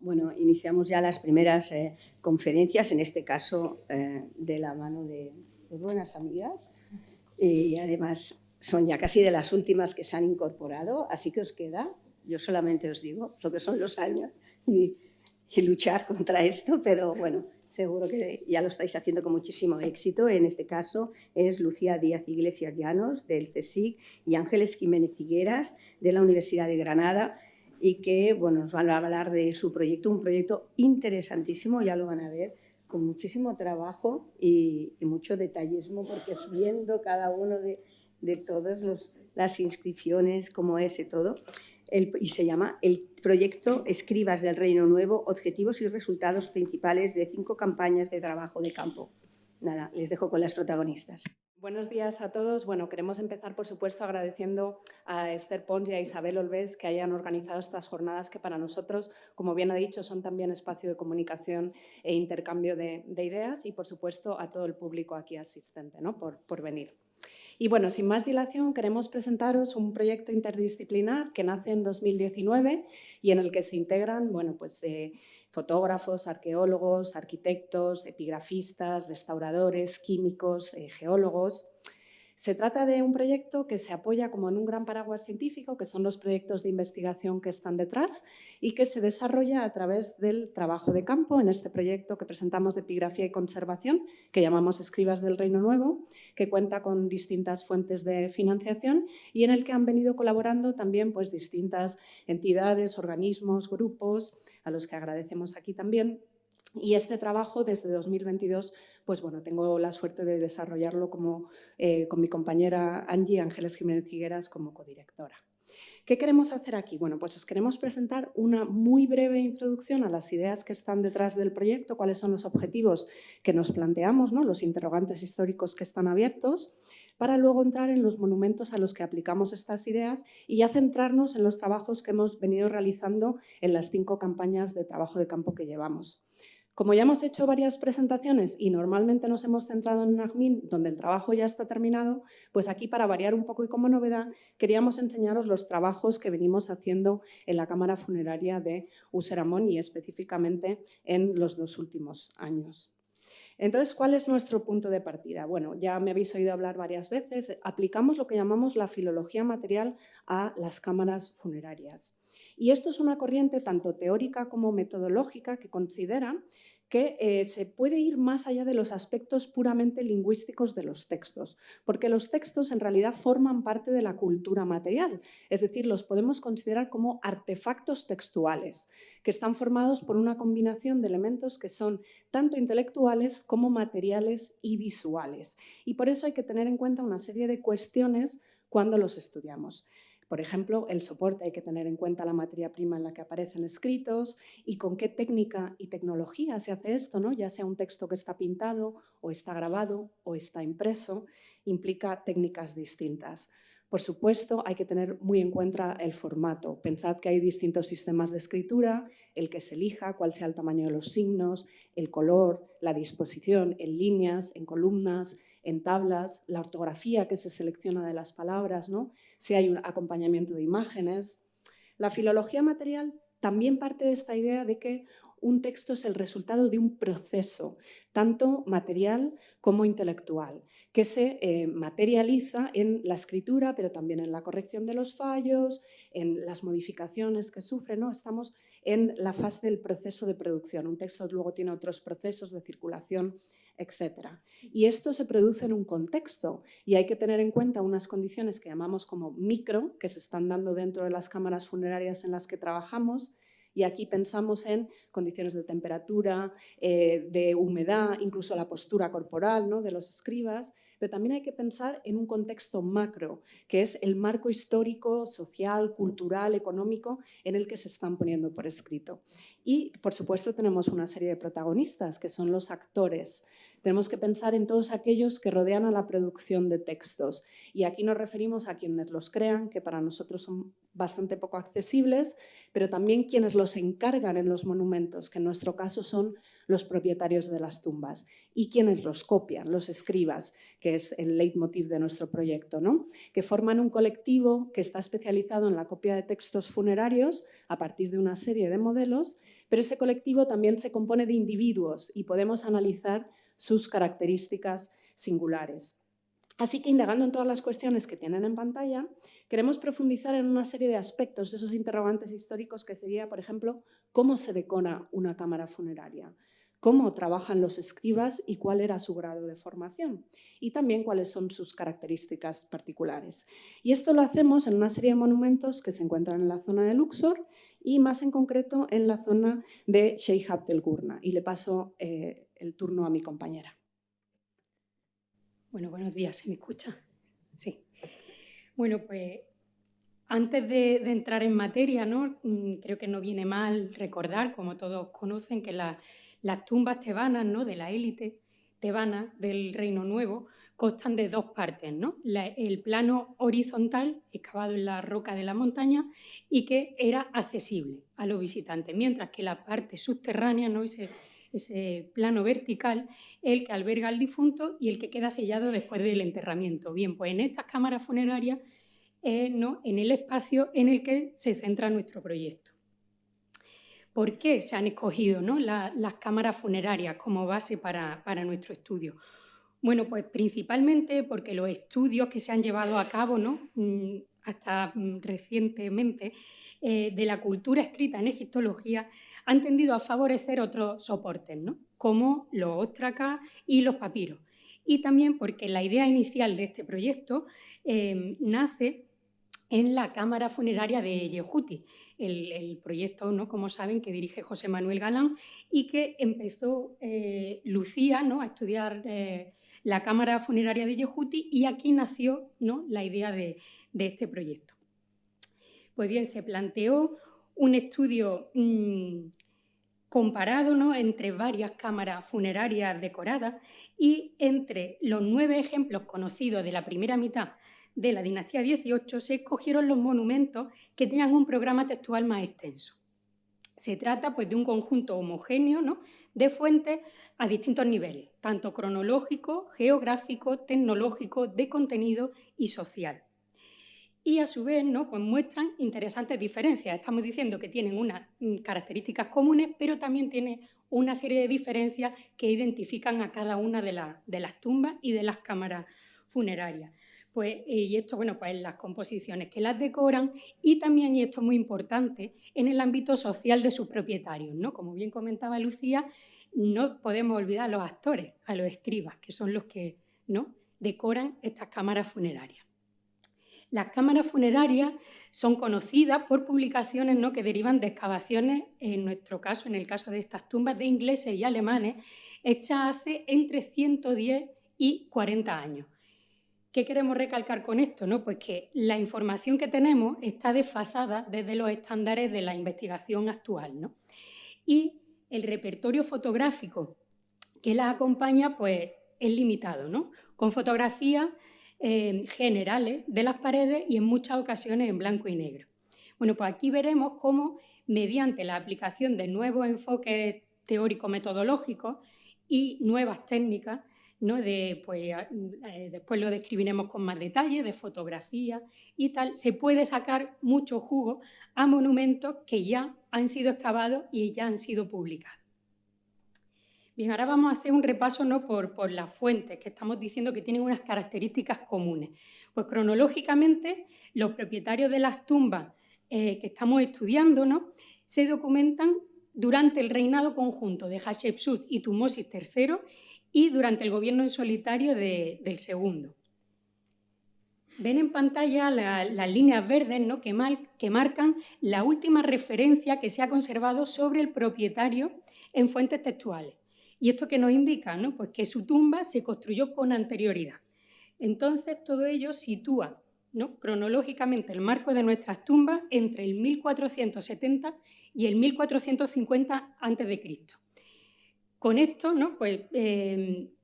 Bueno, iniciamos ya las primeras conferencias, en este caso de la mano de buenas amigas, y además son ya casi de las últimas que se han incorporado, así que os queda, yo solamente os digo lo que son los años y luchar contra esto, pero bueno, seguro que ya lo estáis haciendo con muchísimo éxito. En este caso es Lucía Díaz Iglesias Llanos, del CSIC, y Ángeles Jiménez Higueras, de la Universidad de Granada, y que bueno, nos van a hablar de su proyecto, un proyecto interesantísimo, ya lo van a ver, con muchísimo trabajo y mucho detallismo, porque es viendo cada uno de todas las inscripciones, cómo es y todo. Y se llama el proyecto Escribas del Reino Nuevo, objetivos y resultados principales de 5 campañas de trabajo de campo. Nada, les dejo con las protagonistas. Buenos días a todos. Bueno, queremos empezar, por supuesto, agradeciendo a Esther Pons y a Isabel Olves que hayan organizado estas jornadas que para nosotros, como bien ha dicho, son también espacio de comunicación e intercambio de ideas y, por supuesto, a todo el público aquí asistente, ¿no? por venir. Y bueno, sin más dilación, queremos presentaros un proyecto interdisciplinar que nace en 2019 y en el que se integran fotógrafos, arqueólogos, arquitectos, epigrafistas, restauradores, químicos, geólogos. Se trata de un proyecto que se apoya como en un gran paraguas científico, que son los proyectos de investigación que están detrás y que se desarrolla a través del trabajo de campo en este proyecto que presentamos de epigrafía y conservación, que llamamos Escribas del Reino Nuevo, que cuenta con distintas fuentes de financiación y en el que han venido colaborando también pues, distintas entidades, organismos, grupos, a los que agradecemos aquí también. Y este trabajo, desde 2022, pues bueno, tengo la suerte de desarrollarlo con mi compañera Angie Ángeles Jiménez Higueras como codirectora. ¿Qué queremos hacer aquí? Bueno, pues os queremos presentar una muy breve introducción a las ideas que están detrás del proyecto, cuáles son los objetivos que nos planteamos, ¿no? Los interrogantes históricos que están abiertos, para luego entrar en los monumentos a los que aplicamos estas ideas y ya centrarnos en los trabajos que hemos venido realizando en las 5 campañas de trabajo de campo que llevamos. Como ya hemos hecho varias presentaciones y normalmente nos hemos centrado en NAGMIN, donde el trabajo ya está terminado, pues aquí, para variar un poco y como novedad, queríamos enseñaros los trabajos que venimos haciendo en la Cámara Funeraria de Useramón y específicamente en los 2 últimos años. Entonces, ¿cuál es nuestro punto de partida? Bueno, ya me habéis oído hablar varias veces, aplicamos lo que llamamos la filología material a las cámaras funerarias. Y esto es una corriente tanto teórica como metodológica que considera que se puede ir más allá de los aspectos puramente lingüísticos de los textos, porque los textos en realidad forman parte de la cultura material, es decir, los podemos considerar como artefactos textuales, que están formados por una combinación de elementos que son tanto intelectuales como materiales y visuales. Y por eso hay que tener en cuenta una serie de cuestiones cuando los estudiamos. Por ejemplo, el soporte, hay que tener en cuenta la materia prima en la que aparecen escritos y con qué técnica y tecnología se hace esto, ¿no? Ya sea un texto que está pintado o está grabado o está impreso, implica técnicas distintas. Por supuesto, hay que tener muy en cuenta el formato. Pensad que hay distintos sistemas de escritura, el que se elija, cuál sea el tamaño de los signos, el color, la disposición en líneas, en columnas, en tablas, la ortografía que se selecciona de las palabras, ¿no? Si hay un acompañamiento de imágenes. La filología material también parte de esta idea de que un texto es el resultado de un proceso, tanto material como intelectual, que se materializa en la escritura, pero también en la corrección de los fallos, en las modificaciones que sufre, ¿no? Estamos en la fase del proceso de producción. Un texto luego tiene otros procesos de circulación, etc. Y esto se produce en un contexto y hay que tener en cuenta unas condiciones que llamamos como micro, que se están dando dentro de las cámaras funerarias en las que trabajamos. Y aquí pensamos en condiciones de temperatura, de humedad, incluso la postura corporal, ¿no?, de los escribas, pero también hay que pensar en un contexto macro, que es el marco histórico, social, cultural, económico en el que se están poniendo por escrito. Y, por supuesto, tenemos una serie de protagonistas, que son los actores. Tenemos que pensar en todos aquellos que rodean a la producción de textos. Y aquí nos referimos a quienes los crean, que para nosotros son bastante poco accesibles, pero también quienes los encargan en los monumentos, que en nuestro caso son los propietarios de las tumbas y quienes los copian, los escribas, que es el leitmotiv de nuestro proyecto, ¿no? Que forman un colectivo que está especializado en la copia de textos funerarios a partir de una serie de modelos, pero ese colectivo también se compone de individuos y podemos analizar sus características singulares. Así que, indagando en todas las cuestiones que tienen en pantalla, queremos profundizar en una serie de aspectos de esos interrogantes históricos que sería, por ejemplo, cómo se decora una cámara funeraria, cómo trabajan los escribas y cuál era su grado de formación, y también cuáles son sus características particulares. Y esto lo hacemos en una serie de monumentos que se encuentran en la zona de Luxor y, más en concreto, en la zona de Sheikh Abdel Gurna. Y le paso el turno a mi compañera. Bueno, buenos días, ¿se me escucha? Sí. Bueno, pues antes de entrar en materia, ¿no? Creo que no viene mal recordar, como todos conocen, que las tumbas tebanas, ¿no? De la élite tebana del Reino Nuevo constan de dos partes, ¿no? El plano horizontal, excavado en la roca de la montaña, y que era accesible a los visitantes, mientras que la parte subterránea, ¿no? Ese plano vertical, el que alberga al difunto y el que queda sellado después del enterramiento. Bien, pues en estas cámaras funerarias, ¿no? En el espacio en el que se centra nuestro proyecto. ¿Por qué se han escogido, ¿no? las cámaras funerarias como base para nuestro estudio? Bueno, pues principalmente porque los estudios que se han llevado a cabo, ¿no? Hasta recientemente, de la cultura escrita en egiptología han tendido a favorecer otros soportes, ¿no? Como los óstracas y los papiros. Y también porque la idea inicial de este proyecto nace en la cámara funeraria de Yehuti, el proyecto, ¿no? Como saben, que dirige José Manuel Galán y que empezó Lucía, ¿no? A estudiar la cámara funeraria de Yehuti, y aquí nació, ¿no? La idea de este proyecto. Pues bien, se planteó un estudio comparado, ¿no? Entre varias cámaras funerarias decoradas y entre los 9 ejemplos conocidos de la primera mitad de la dinastía 18 se escogieron los monumentos que tenían un programa textual más extenso. Se trata, pues, de un conjunto homogéneo, ¿no? De fuentes a distintos niveles, tanto cronológico, geográfico, tecnológico, de contenido y social. Y a su vez, ¿no? Pues muestran interesantes diferencias. Estamos diciendo que tienen unas características comunes, pero también tienen una serie de diferencias que identifican a cada una de las tumbas y de las cámaras funerarias. Pues, y esto, bueno, pues en las composiciones que las decoran y también, y esto es muy importante, en el ámbito social de sus propietarios, ¿no? Como bien comentaba Lucía, no podemos olvidar a los actores, a los escribas, que son los que, ¿no? Decoran estas cámaras funerarias. Las cámaras funerarias son conocidas por publicaciones, ¿no? Que derivan de excavaciones, en nuestro caso, en el caso de estas tumbas, de ingleses y alemanes, hechas hace entre 110 y 40 años. ¿Qué queremos recalcar con esto? ¿No? Pues que la información que tenemos está desfasada desde los estándares de la investigación actual, ¿no? Y el repertorio fotográfico que las acompaña, pues, es limitado, ¿no? Con fotografías generales de las paredes y en muchas ocasiones en blanco y negro. Bueno, pues aquí veremos cómo, mediante la aplicación de nuevos enfoques teórico-metodológicos y nuevas técnicas, ¿no? Después lo describiremos con más detalle, de fotografía y tal, se puede sacar mucho jugo a monumentos que ya han sido excavados y ya han sido publicados. Bien, ahora vamos a hacer un repaso, ¿no? por las fuentes, que estamos diciendo que tienen unas características comunes. Pues cronológicamente, los propietarios de las tumbas que estamos estudiando, ¿no? Se documentan durante el reinado conjunto de Hatshepsut y Tutmosis III y durante el gobierno en solitario del segundo. Ven en pantalla las líneas verdes, ¿no? que marcan la última referencia que se ha conservado sobre el propietario en fuentes textuales. ¿Y esto qué nos indica? ¿No? Pues que su tumba se construyó con anterioridad. Entonces, todo ello sitúa, ¿no? cronológicamente el marco de nuestras tumbas entre el 1470 y el 1450 a.C. Con esto, ¿no? Pues,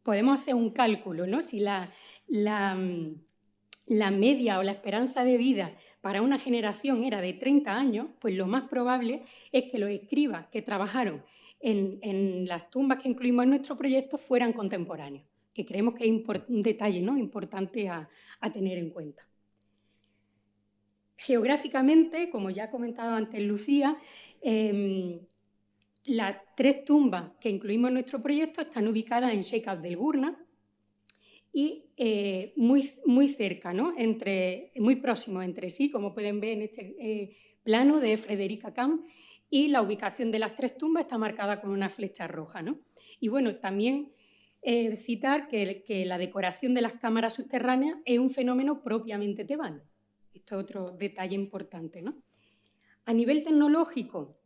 podemos hacer un cálculo, ¿no? Si la media o la esperanza de vida para una generación era de 30 años, pues lo más probable es que los escribas que trabajaron en las tumbas que incluimos en nuestro proyecto fueran contemporáneos, que creemos que es un detalle, ¿no?, importante a tener en cuenta. Geográficamente, como ya ha comentado antes Lucía, las 3 tumbas que incluimos en nuestro proyecto están ubicadas en Sheikh Abdel Gurna y muy cerca, ¿no?, muy próximos entre sí, como pueden ver en este plano de Frederica Camp, y la ubicación de las 3 tumbas está marcada con una flecha roja, ¿no? Y bueno, también citar que la decoración de las cámaras subterráneas es un fenómeno propiamente tebano. Esto es otro detalle importante, ¿no? A nivel tecnológico,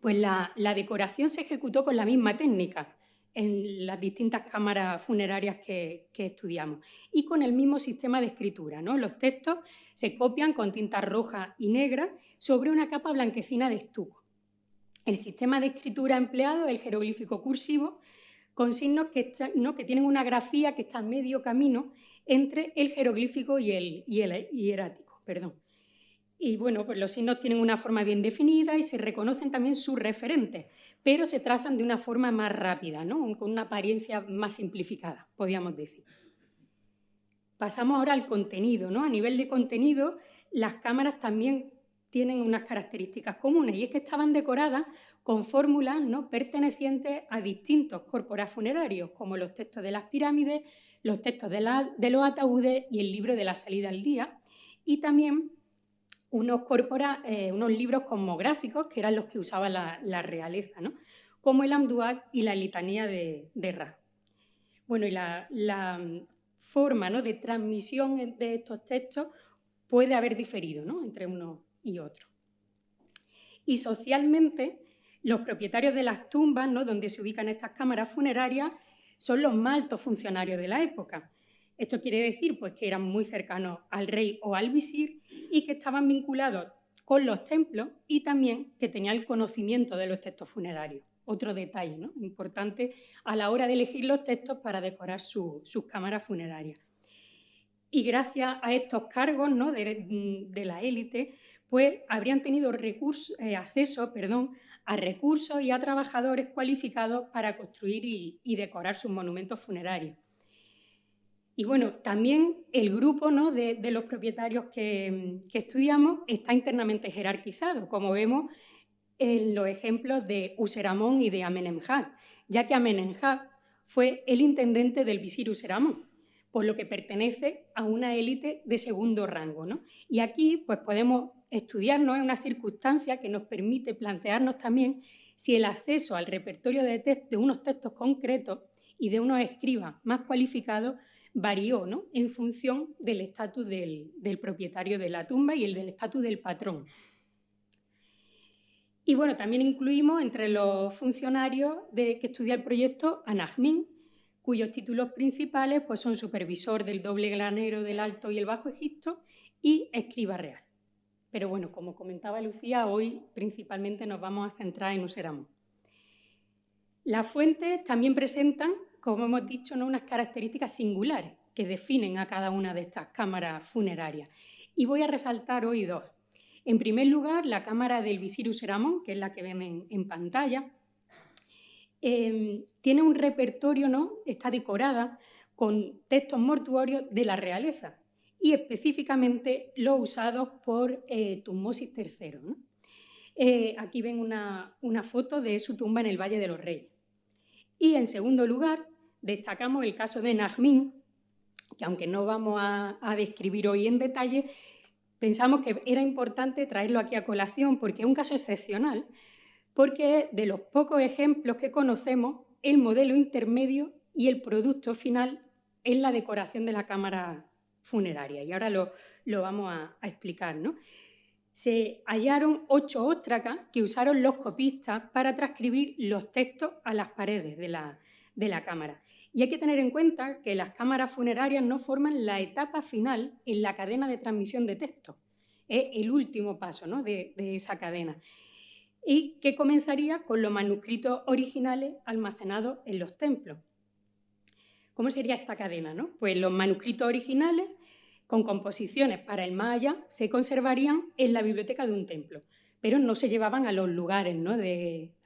pues la decoración se ejecutó con la misma técnica en las distintas cámaras funerarias que estudiamos y con el mismo sistema de escritura, ¿no? Los textos se copian con tinta roja y negra sobre una capa blanquecina de estuco. El sistema de escritura empleado es el jeroglífico cursivo, con signos que tienen una grafía que está a medio camino entre el jeroglífico y el hierático. Y bueno, pues los signos tienen una forma bien definida y se reconocen también sus referentes, pero se trazan de una forma más rápida, ¿no?, con una apariencia más simplificada, podríamos decir. Pasamos ahora al contenido, ¿no? A nivel de contenido, las cámaras también tienen unas características comunes y es que estaban decoradas con fórmulas, ¿no?, pertenecientes a distintos corpora funerarios, como los textos de las pirámides, los textos de los ataúdes y el libro de la salida al día, y también unos libros cosmográficos, que eran los que usaba la realeza, ¿no?, como el Amduat y la litanía de Ra. Bueno, y la forma, ¿no?, de transmisión de estos textos puede haber diferido, ¿no?, entre uno y otro. Y socialmente, los propietarios de las tumbas, ¿no?, donde se ubican estas cámaras funerarias, son los más altos funcionarios de la época. Esto quiere decir, pues, que eran muy cercanos al rey o al visir y que estaban vinculados con los templos y también que tenían el conocimiento de los textos funerarios. Otro detalle, ¿no?, importante a la hora de elegir los textos para decorar sus cámaras funerarias. Y gracias a estos cargos, ¿no?, de la élite, pues habrían tenido acceso a recursos y a trabajadores cualificados para construir y decorar sus monumentos funerarios. Y bueno, también el grupo, ¿no?, de los propietarios que estudiamos está internamente jerarquizado, como vemos en los ejemplos de Useramón y de Amenemhat, ya que Amenemhat fue el intendente del visir Useramón, por lo que pertenece a una élite de segundo rango, ¿no? Y aquí pues, podemos estudiarnos en una circunstancia que nos permite plantearnos también si el acceso al repertorio de unos textos concretos y de unos escribas más cualificados varió, ¿no?, en función del estatus del propietario de la tumba y el del estatus del patrón. Y bueno, también incluimos entre los funcionarios que estudia el proyecto a Najmín, cuyos títulos principales pues, son supervisor del doble granero del Alto y el Bajo Egipto y escriba real. Pero bueno, como comentaba Lucía, hoy principalmente nos vamos a centrar en Useramón. Las fuentes también presentan, como hemos dicho, ¿no?, unas características singulares que definen a cada una de estas cámaras funerarias. Y voy a resaltar hoy 2. En primer lugar, la cámara del visir Useramón, que es la que ven en pantalla, tiene un repertorio, ¿no?, está decorada con textos mortuorios de la realeza y específicamente los usados por Tutmosis III, ¿no? Aquí ven una foto de su tumba en el Valle de los Reyes. Y en segundo lugar, destacamos el caso de Najmín, que aunque no vamos a describir hoy en detalle, pensamos que era importante traerlo aquí a colación porque es un caso excepcional, porque es de los pocos ejemplos que conocemos el modelo intermedio y el producto final en la decoración de la cámara funeraria. Y ahora lo vamos a explicar, ¿no? Se hallaron 8 óstracas que usaron los copistas para transcribir los textos a las paredes de la cámara. Y hay que tener en cuenta que las cámaras funerarias no forman la etapa final en la cadena de transmisión de textos. Es el último paso, ¿no?, de esa cadena. Y que comenzaría con los manuscritos originales almacenados en los templos. ¿Cómo sería esta cadena, no? Pues los manuscritos originales con composiciones para el más allá se conservarían en la biblioteca de un templo, pero no se llevaban a los lugares, ¿no?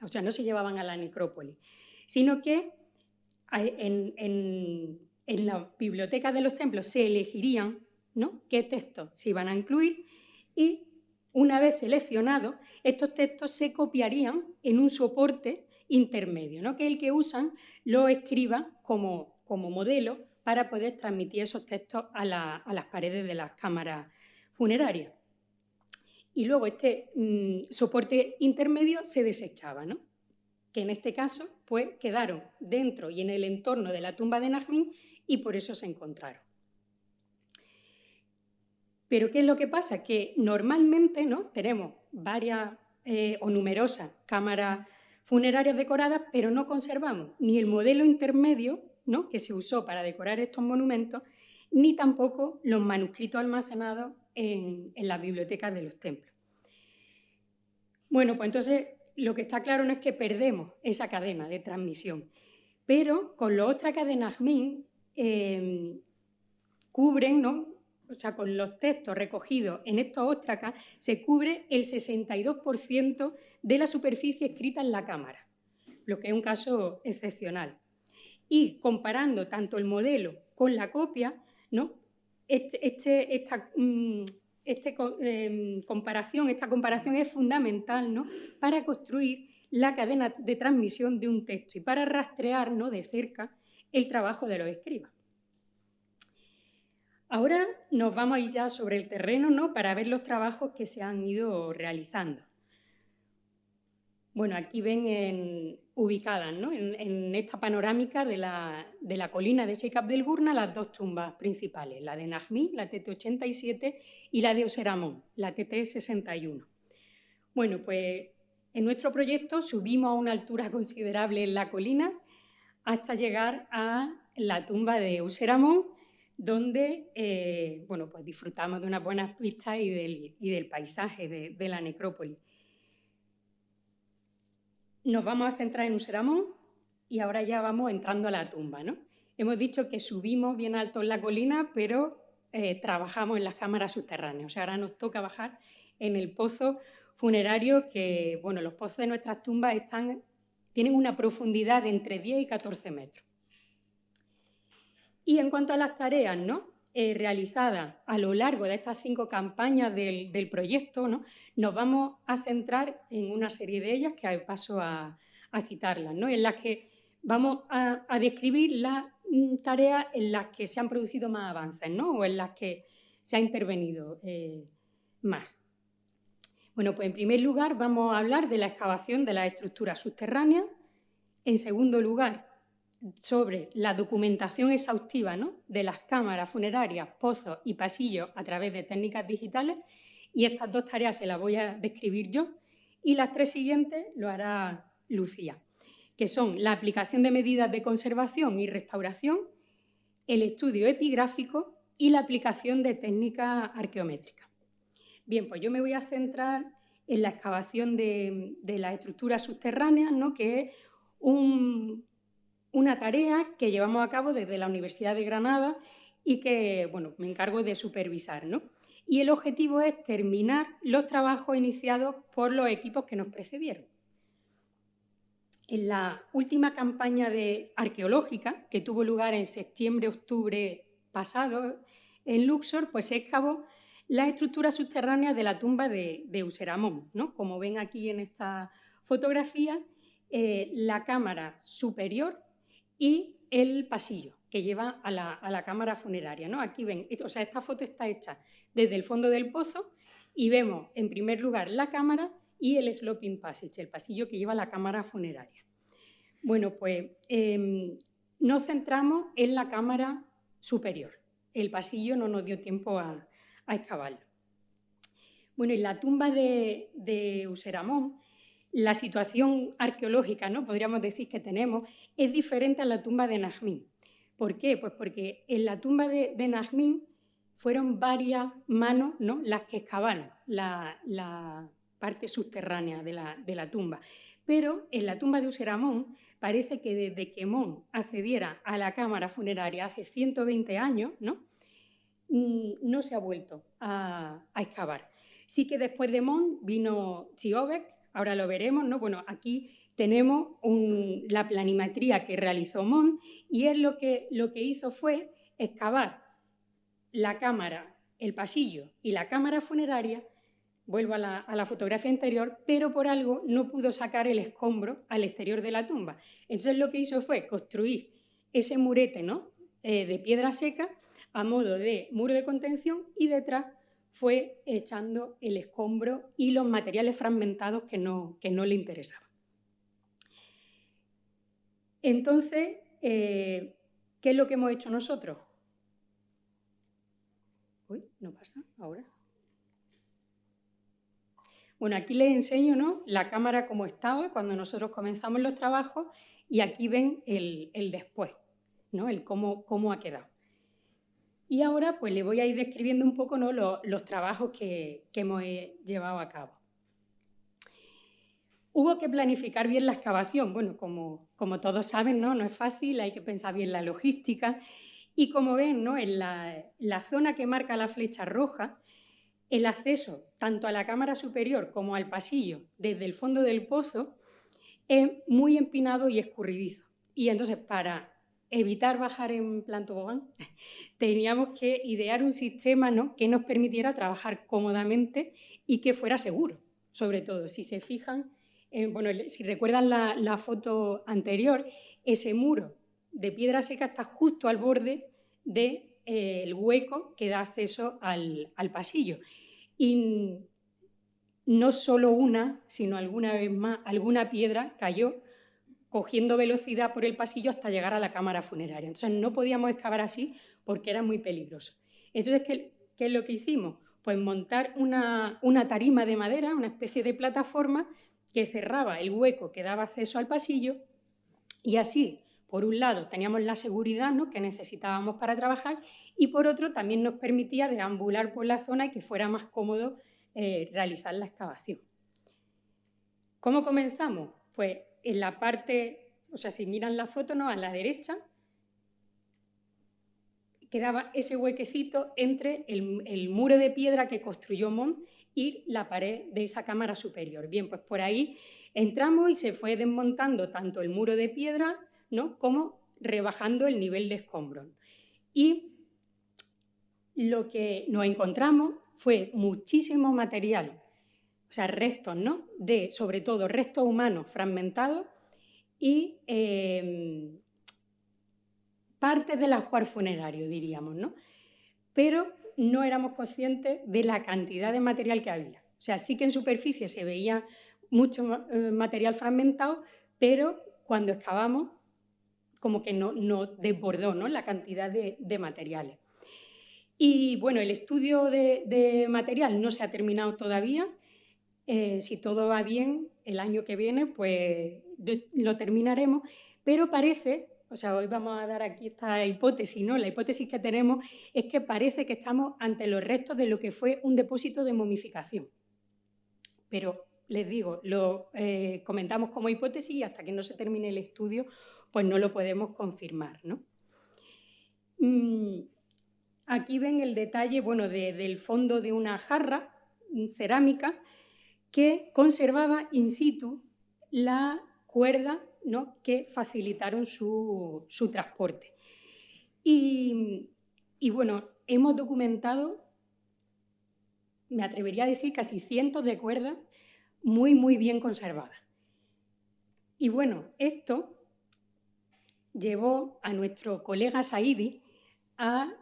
O sea, no se llevaban a la necrópolis, sino que en la biblioteca de los templos se elegirían, ¿no?, qué textos se iban a incluir, y una vez seleccionados, estos textos se copiarían en un soporte intermedio, ¿no?, que es el que usan los escribas como modelo para poder transmitir esos textos a las paredes de las cámaras funerarias. Y luego este soporte intermedio se desechaba, ¿no?, que en este caso pues, quedaron dentro y en el entorno de la tumba de Najmín y por eso se encontraron. Pero ¿qué es lo que pasa? Que normalmente, ¿no?, tenemos varias o numerosas cámaras funerarias decoradas, pero no conservamos ni el modelo intermedio, ¿no?, que se usó para decorar estos monumentos, ni tampoco los manuscritos almacenados en las bibliotecas de los templos. Bueno, pues entonces lo que está claro no es que perdemos esa cadena de transmisión, pero con los óstracas de Najmín cubren, ¿no?, o sea, con los textos recogidos en estos óstracas se cubre el 62% de la superficie escrita en la cámara, lo que es un caso excepcional. Y comparando tanto el modelo con la copia, ¿no?, esta comparación es fundamental, ¿no?, para construir la cadena de transmisión de un texto y para rastrear, ¿no?, de cerca el trabajo de los escribas. Ahora nos vamos a ir ya sobre el terreno, ¿no?, para ver los trabajos que se han ido realizando. Bueno, aquí ven ubicadas, ¿no?, en esta panorámica de la colina de Sheikh Abdel Gurna las dos tumbas principales, la de Najmín, la TT87, y la de Oseramón, la TT61. Bueno, pues en nuestro proyecto subimos a una altura considerable en la colina hasta llegar a la tumba de Oseramón, donde bueno, pues disfrutamos de unas buenas vistas y del paisaje de la necrópolis. Nos vamos a centrar en Oseramón y ahora ya vamos entrando a la tumba, ¿no? Hemos dicho que subimos bien alto en la colina, pero trabajamos en las cámaras subterráneas. O sea, ahora nos toca bajar en el pozo funerario que, bueno, los pozos de nuestras tumbas tienen una profundidad de entre 10 y 14 metros. Y en cuanto a las tareas, ¿no?, realizadas a lo largo de estas 5 campañas del proyecto, ¿no?, nos vamos a centrar en una serie de ellas que paso a citarlas, ¿no?, en las que vamos a describir las tareas en las que se han producido más avances, ¿no?, o en las que se ha intervenido más. Bueno, pues en primer lugar vamos a hablar de la excavación de las estructuras subterráneas. En segundo lugar, sobre la documentación exhaustiva, ¿no?, de las cámaras funerarias, pozos y pasillos a través de técnicas digitales, y estas 2 tareas se las voy a describir yo, y las 3 siguientes lo hará Lucía, que son la aplicación de medidas de conservación y restauración, el estudio epigráfico y la aplicación de técnicas arqueométricas. Bien, pues yo me voy a centrar en la excavación de las estructuras subterráneas, ¿no?, que es una tarea que llevamos a cabo desde la Universidad de Granada y que, bueno, me encargo de supervisar, ¿no? Y el objetivo es terminar los trabajos iniciados por los equipos que nos precedieron. En la última campaña arqueológica, que tuvo lugar en septiembre-octubre pasado en Luxor, pues se excavó la estructura subterránea de la tumba de Oseramón, ¿no? Como ven aquí en esta fotografía, la cámara superior y el pasillo que lleva a la cámara funeraria, ¿no? Aquí ven, o sea, esta foto está hecha desde el fondo del pozo y vemos en primer lugar la cámara y el sloping passage, el pasillo que lleva a la cámara funeraria. Bueno, pues nos centramos en la cámara superior. El pasillo no nos dio tiempo a excavarlo. Bueno, en la tumba de Oseramón, la situación arqueológica, ¿no?, podríamos decir que tenemos, es diferente a la tumba de Najmín. ¿Por qué? Pues porque en la tumba de Najmín fueron varias manos, ¿no?, las que excavaron la parte subterránea de la tumba. Pero en la tumba de Oseramón parece que desde que Mon accediera a la cámara funeraria hace 120 años, ¿no?, no se ha vuelto a excavar. Sí que después de Mont vino Ziobec, ahora lo veremos, ¿no? Bueno, aquí tenemos la planimetría que realizó Mont y él lo que hizo fue excavar la cámara, el pasillo y la cámara funeraria. Vuelvo a la fotografía anterior, pero por algo no pudo sacar el escombro al exterior de la tumba. Entonces lo que hizo fue construir ese murete, ¿no? De piedra seca a modo de muro de contención y detrás fue echando el escombro y los materiales fragmentados que no le interesaban. Entonces, ¿qué es lo que hemos hecho nosotros? Uy, no pasa ahora. Bueno, aquí les enseño, ¿no?, la cámara como estaba cuando nosotros comenzamos los trabajos y aquí ven el después, ¿no?, el cómo ha quedado. Y ahora pues les voy a ir describiendo un poco, ¿no?, los trabajos que hemos llevado a cabo. Hubo que planificar bien la excavación. Bueno, como todos saben, ¿no?, no es fácil, hay que pensar bien la logística. Y como ven, ¿no?, en la zona que marca la flecha roja, el acceso tanto a la cámara superior como al pasillo desde el fondo del pozo es muy empinado y escurridizo. Y entonces, para evitar bajar en plan tobogán, teníamos que idear un sistema, ¿no?, que nos permitiera trabajar cómodamente y que fuera seguro, sobre todo. Si se fijan, bueno, si recuerdan la foto anterior, ese muro de piedra seca está justo al borde del hueco que da acceso al pasillo. Y no solo una, sino alguna vez más, alguna piedra cayó cogiendo velocidad por el pasillo hasta llegar a la cámara funeraria. Entonces no podíamos excavar así porque era muy peligroso. Entonces, ¿qué es lo que hicimos? Pues montar una tarima de madera, una especie de plataforma que cerraba el hueco que daba acceso al pasillo y así, por un lado, teníamos la seguridad, ¿no?, que necesitábamos para trabajar y por otro también nos permitía deambular por la zona y que fuera más cómodo realizar la excavación. ¿Cómo comenzamos? Pues en la parte, o sea, si miran la foto, ¿no?, a la derecha, quedaba ese huequecito entre el muro de piedra que construyó Mont y la pared de esa cámara superior. Bien, pues por ahí entramos y se fue desmontando tanto el muro de piedra, ¿no?, como rebajando el nivel de escombros. Y lo que nos encontramos fue muchísimo material, o sea, restos, ¿no?, sobre todo restos humanos fragmentados y partes del ajuar funerario, diríamos, ¿no? Pero no éramos conscientes de la cantidad de material que había. O sea, sí que en superficie se veía mucho material fragmentado, pero cuando excavamos como que no desbordó, ¿no?, la cantidad de materiales. Y bueno, el estudio de material no se ha terminado todavía. Si todo va bien, el año que viene pues lo terminaremos, pero parece, o sea, hoy vamos a dar aquí esta hipótesis, ¿no? La hipótesis que tenemos es que parece que estamos ante los restos de lo que fue un depósito de momificación. Pero les digo, lo comentamos como hipótesis y hasta que no se termine el estudio pues no lo podemos confirmar, ¿no? Aquí ven el detalle, bueno, del fondo de una jarra cerámica que conservaba in situ la cuerda, ¿no?, que facilitaron su transporte. Y bueno, hemos documentado, me atrevería a decir, casi cientos de cuerdas muy, muy bien conservadas. Y bueno, esto llevó a nuestro colega Saidi a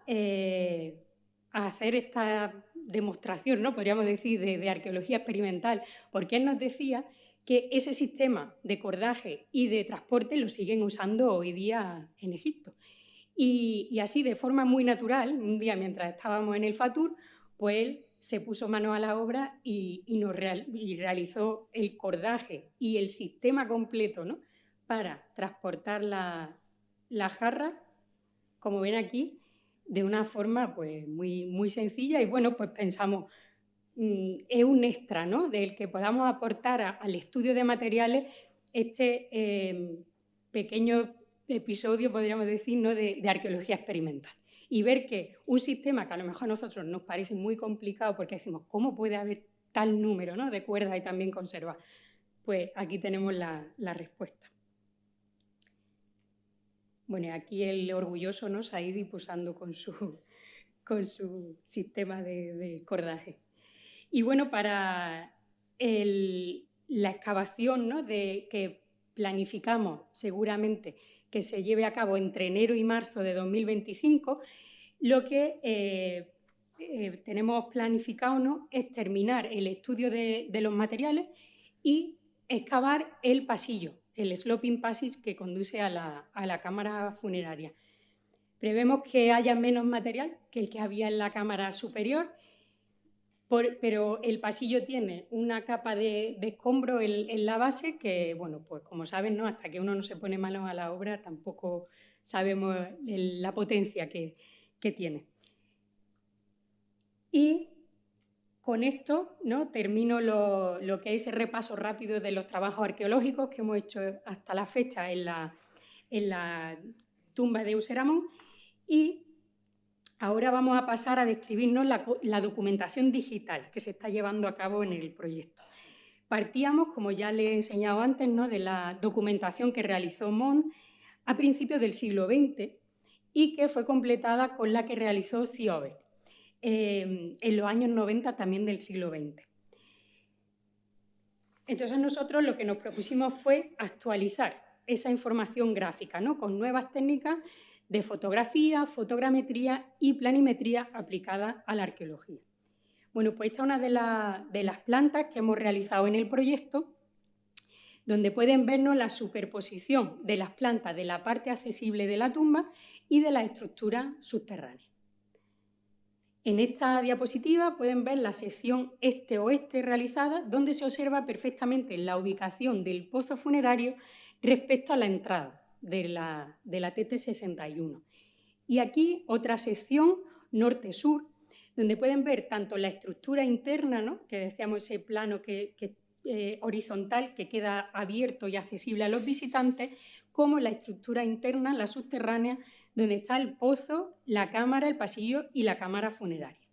hacer esta demostración, ¿no?, podríamos decir, de arqueología experimental, porque él nos decía que ese sistema de cordaje y de transporte lo siguen usando hoy día en Egipto. Y así, de forma muy natural, un día mientras estábamos en el Fatur, pues él se puso mano a la obra y realizó el cordaje y el sistema completo, ¿no?, para transportar la jarra, como ven aquí, de una forma pues muy, muy sencilla. Y bueno, pues pensamos, es un extra, ¿no?, del que podamos aportar al estudio de materiales este pequeño episodio, podríamos decir, ¿no?, de arqueología experimental. Y ver que un sistema que a lo mejor a nosotros nos parece muy complicado porque decimos, ¿cómo puede haber tal número, ¿no?, de cuerdas y también conserva? Pues aquí tenemos la respuesta. Bueno, aquí el orgulloso, ¿no?, Saidi posando con su sistema de cordaje. Y bueno, para la excavación, ¿no?, que planificamos seguramente que se lleve a cabo entre enero y marzo de 2025, lo que tenemos planificado, ¿no?, es terminar el estudio de los materiales y excavar el pasillo, el sloping passage que conduce a la cámara funeraria. Prevemos que haya menos material que el que había en la cámara superior, pero el pasillo tiene una capa de escombro en la base que, bueno, pues como saben, ¿no?, hasta que uno no se pone manos a la obra tampoco sabemos la potencia que tiene. Y con esto, ¿no?, termino lo que es el repaso rápido de los trabajos arqueológicos que hemos hecho hasta la fecha en la tumba de Euseramón, y ahora vamos a pasar a describirnos la documentación digital que se está llevando a cabo en el proyecto. Partíamos, como ya les he enseñado antes, ¿no?, de la documentación que realizó Mont a principios del siglo XX y que fue completada con la que realizó Ziober en los años 90 también del siglo XX. Entonces nosotros lo que nos propusimos fue actualizar esa información gráfica, ¿no?, con nuevas técnicas de fotografía, fotogrametría y planimetría aplicada a la arqueología. Bueno, pues esta es una de las plantas que hemos realizado en el proyecto, donde pueden vernos la superposición de las plantas de la parte accesible de la tumba y de la estructura subterránea. En esta diapositiva pueden ver la sección este-oeste realizada, donde se observa perfectamente la ubicación del pozo funerario respecto a la entrada de la TT61. Y aquí otra sección norte-sur, donde pueden ver tanto la estructura interna, ¿no?, que decíamos ese plano horizontal que queda abierto y accesible a los visitantes, como la estructura interna, la subterránea, donde está el pozo, la cámara, el pasillo y la cámara funeraria.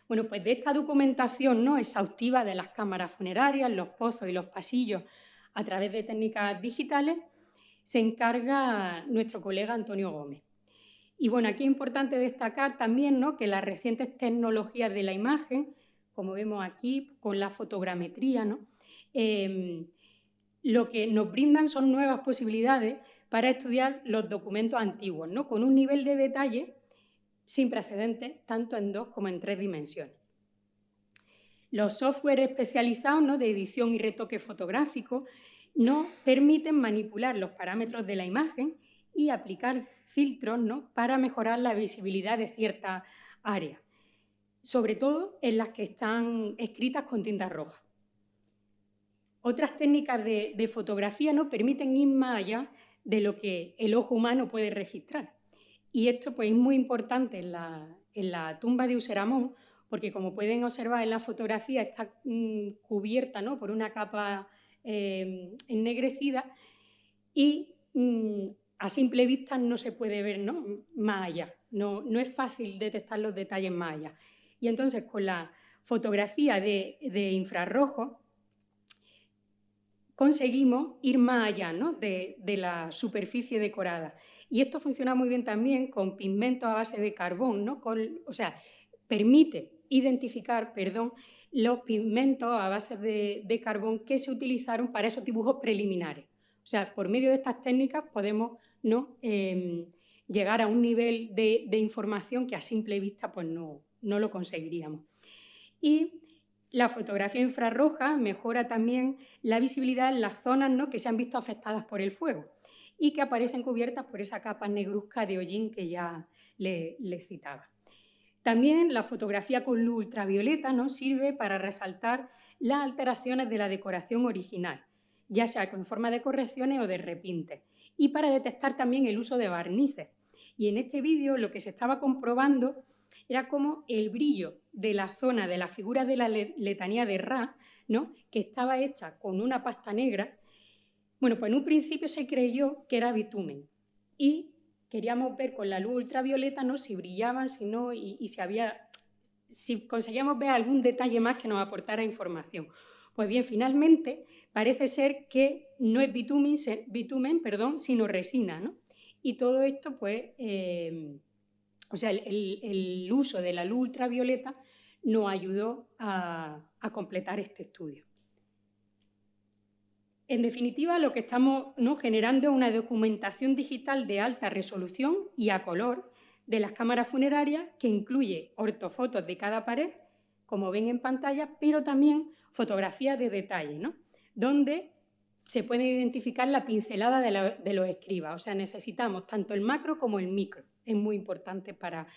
Bueno, pues de esta documentación, ¿no?, exhaustiva de las cámaras funerarias, los pozos y los pasillos a través de técnicas digitales, se encarga nuestro colega Antonio Gómez. Y bueno, aquí es importante destacar también, ¿no?, que las recientes tecnologías de la imagen, como vemos aquí con la fotogrametría, ¿no?, lo que nos brindan son nuevas posibilidades para estudiar los documentos antiguos, ¿no?, con un nivel de detalle sin precedentes, tanto en 2 como en 3 dimensiones. Los software especializados, ¿no?, de edición y retoque fotográfico nos permiten manipular los parámetros de la imagen y aplicar filtros, ¿no?, para mejorar la visibilidad de ciertas áreas, sobre todo en las que están escritas con tinta roja. Otras técnicas de fotografía nos permiten ir más allá de lo que el ojo humano puede registrar. Y esto pues, es muy importante en la tumba de Euseramón, porque como pueden observar en la fotografía está cubierta, ¿no?, por una capa ennegrecida y a simple vista no se puede ver, ¿no?, más allá. No es fácil detectar los detalles más allá. Y entonces con la fotografía de infrarrojo conseguimos ir más allá, ¿no?, de la superficie decorada. Y esto funciona muy bien también con pigmentos a base de carbón, ¿no?, permite identificar, los pigmentos a base de carbón que se utilizaron para esos dibujos preliminares. O sea, por medio de estas técnicas podemos, ¿no?, llegar a un nivel de información que a simple vista pues, no lo conseguiríamos. Y la fotografía infrarroja mejora también la visibilidad en las zonas, ¿no?, que se han visto afectadas por el fuego y que aparecen cubiertas por esa capa negruzca de hollín que ya les citaba. También la fotografía con luz ultravioleta nos sirve para resaltar las alteraciones de la decoración original, ya sea con forma de correcciones o de repintes, y para detectar también el uso de barnices. Y en este vídeo lo que se estaba comprobando era cómo el brillo de la zona de la figura de la letanía de Ra, ¿no?, que estaba hecha con una pasta negra, bueno, pues en un principio se creyó que era bitumen y queríamos ver con la luz ultravioleta, ¿no?, si brillaban, si no, y si había si conseguíamos ver algún detalle más que nos aportara información. Pues bien, finalmente parece ser que no es bitumen, sino resina, ¿no? Y todo esto, pues, o sea, el uso de la luz ultravioleta nos ayudó a completar este estudio. En definitiva, lo que estamos, ¿no?, generando es una documentación digital de alta resolución y a color de las cámaras funerarias que incluye ortofotos de cada pared, como ven en pantalla, pero también fotografías de detalle, ¿no?, donde se puede identificar la pincelada de los escribas. O sea, necesitamos tanto el macro como el micro. Es muy importante para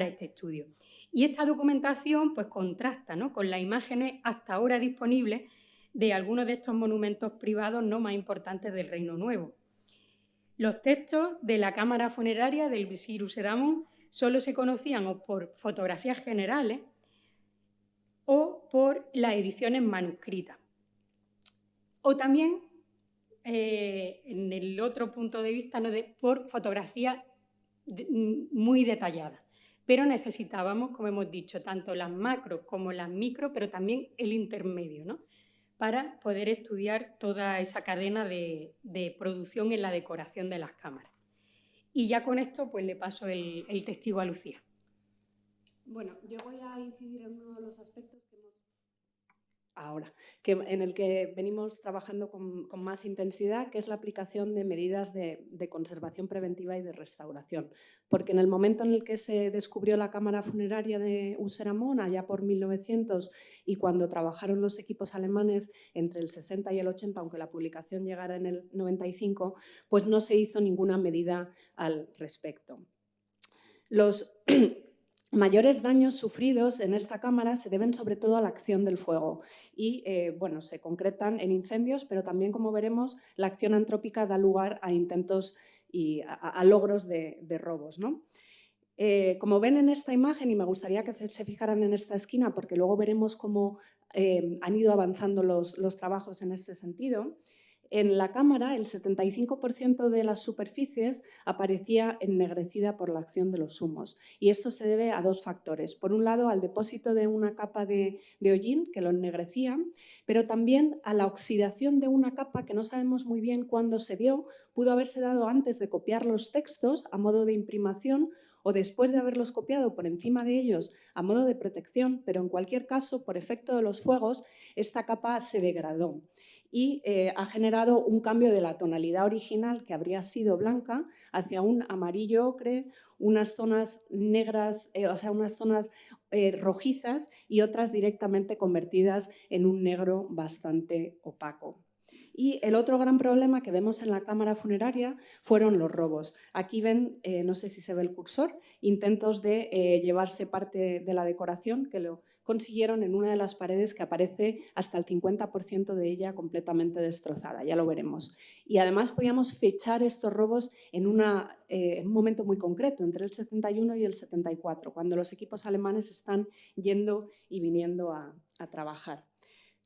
este estudio. Y esta documentación pues, contrasta, ¿no?, con las imágenes hasta ahora disponibles de algunos de estos monumentos privados no más importantes del Reino Nuevo. Los textos de la cámara funeraria del visir Usedamón solo se conocían o por fotografías generales o por las ediciones manuscritas. O también, en el otro punto de vista, ¿no?, por fotografías muy detalladas. Pero necesitábamos, como hemos dicho, tanto las macro como las micro, pero también el intermedio, ¿no?, para poder estudiar toda esa cadena de producción en la decoración de las cámaras. Y ya con esto pues le paso el testigo a Lucía. Bueno, yo voy a incidir en uno de los aspectos en el que venimos trabajando con más intensidad, que es la aplicación de medidas de conservación preventiva y de restauración. Porque en el momento en el que se descubrió la cámara funeraria de Usedamón, allá por 1900, y cuando trabajaron los equipos alemanes entre el 60 y el 80, aunque la publicación llegara en el 95, pues no se hizo ninguna medida al respecto. Los mayores daños sufridos en esta cámara se deben sobre todo a la acción del fuego y bueno, se concretan en incendios, pero también, como veremos, la acción antrópica da lugar a intentos y a logros de robos, ¿no? Como ven en esta imagen, y me gustaría que se fijaran en esta esquina porque luego veremos cómo han ido avanzando los trabajos en este sentido, en la cámara el 75% de las superficies aparecía ennegrecida por la acción de los humos. Y esto se debe a dos factores. Por un lado, al depósito de una capa de hollín que lo ennegrecía, pero también a la oxidación de una capa que no sabemos muy bien cuándo se dio. Pudo haberse dado antes de copiar los textos a modo de imprimación o después de haberlos copiado por encima de ellos a modo de protección, pero en cualquier caso, por efecto de los fuegos, esta capa se degradó y ha generado un cambio de la tonalidad original, que habría sido blanca, hacia un amarillo ocre, unas zonas negras, o sea, unas zonas rojizas y otras directamente convertidas en un negro bastante opaco. Y el otro gran problema que vemos en la cámara funeraria fueron los robos. Aquí ven, no sé si se ve el cursor, intentos de llevarse parte de la decoración que lo consiguieron en una de las paredes que aparece hasta el 50% de ella completamente destrozada, ya lo veremos. Y además podíamos fechar estos robos en un momento muy concreto, entre el 71 y el 74, cuando los equipos alemanes están yendo y viniendo a trabajar.